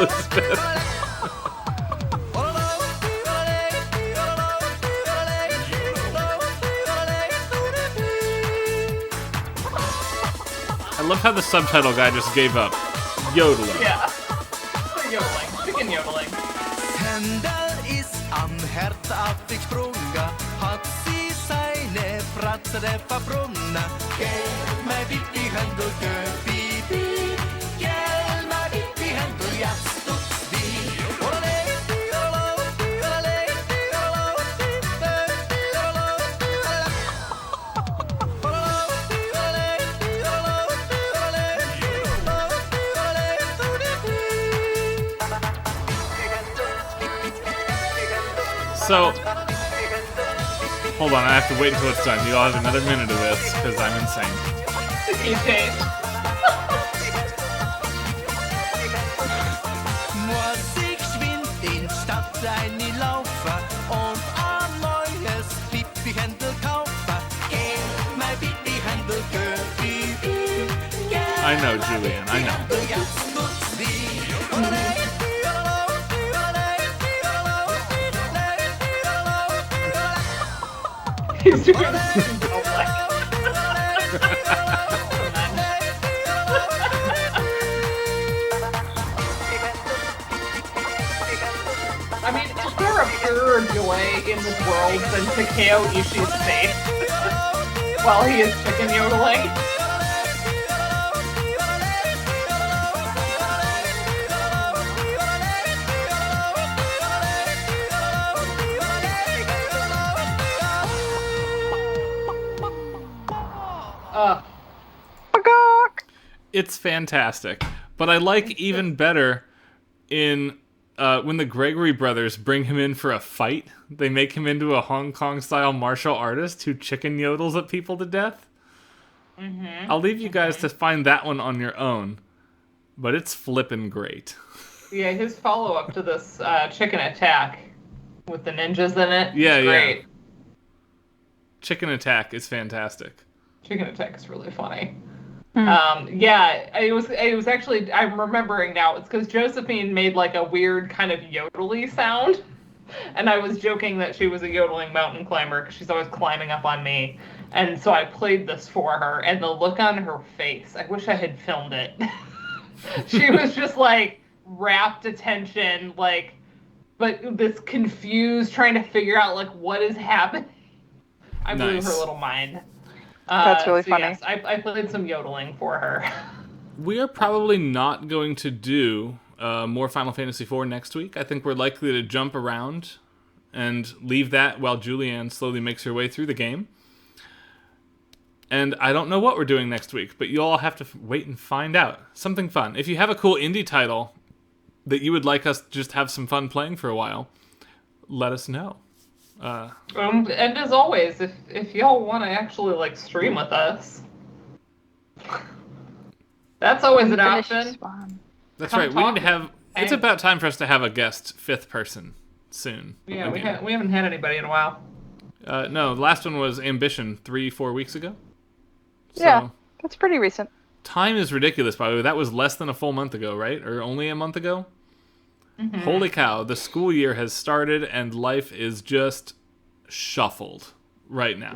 Elizabeth. I love how the subtitle guy just gave up. Yodeling. Yeah. Yodeling. Chicken yodeling. Händer is am hjärta att fick sprunga. Hat si seine pratsade förbrunna. Gel mig vitt i händer, bibi. Gel mig vitt i händer, jag studs vid. So, hold on, I have to wait until it's done. You all have another minute of this, because I'm insane. You change. Musik schwindt in Stadt rein i laufa und ein neues Pippi Händel kaufa. Gel mig vitt i händer, bibi. I know, Julian, I know. Jag studs vid. He's doing this. I mean, is there a purer joy in this world than Takeo Ishii's face while he is chicken yodeling? It's fantastic. But I like even better in when the Gregory brothers bring him in for a fight. They make him into a Hong Kong-style martial artist who chicken yodels at people to death. Mm-hmm. I'll leave you guys to find that one on your own. But it's flippin' great. Yeah, his follow-up to this chicken attack with the ninjas in it is great. Yeah. Chicken Attack is fantastic. Chicken Attack is really funny. Yeah, it was actually, I'm remembering now, it's because Josephine made like a weird kind of yodely sound, and I was joking that she was a yodeling mountain climber because she's always climbing up on me, and so I played this for her, and the look on her face, I wish I had filmed it. She was just like rapt attention, like, but this confused, trying to figure out like what is happening. I blew her little mind. That's really funny. Yes, I played some yodeling for her. We are probably not going to do more Final Fantasy IV next week. I think we're likely to jump around and leave that while Julianne slowly makes her way through the game. And I don't know what we're doing next week, but you all have to wait and find out. Something fun. If you have a cool indie title that you would like us to just have some fun playing for a while, let us know. And as always, if y'all want to actually like stream with us, that's always an option. That's right. We need to have. It's about time for us to have a guest fifth person soon. Yeah, we haven't had anybody in a while. No, the last one was Ambition 3-4 weeks ago. So, yeah, that's pretty recent. Time is ridiculous, by the way. That was less than a full month ago, right? Or only a month ago? Mm-hmm. Holy cow, the school year has started and life is just shuffled right now.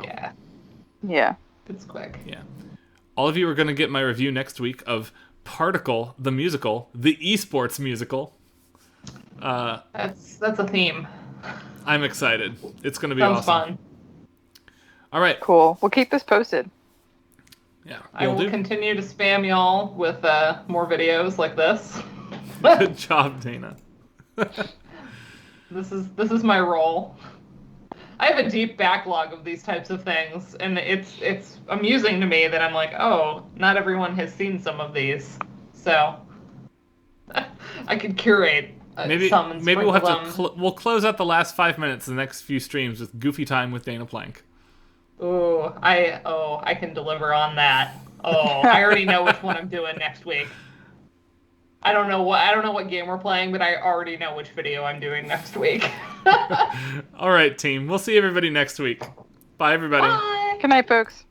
Yeah. It's quick. Yeah. All of you are going to get my review next week of Particle, the musical, the esports musical. That's a theme. I'm excited. It's going to be Sounds awesome. Fun. All right. Cool. We'll keep this posted. Yeah. I will continue to spam y'all with more videos like this. Good job, Dana. This is my role. I have a deep backlog of these types of things, and it's amusing to me that I'm like, oh, not everyone has seen some of these, so I could curate some and maybe we'll have them. we'll close out the last 5 minutes of the next few streams with Goofy Time with Dana Plank. Ooh, I can deliver on that. Oh, I already know which one I'm doing next week. I don't know what game we're playing, but I already know which video I'm doing next week. All right, team. We'll see everybody next week. Bye, everybody. Bye. Good night, folks.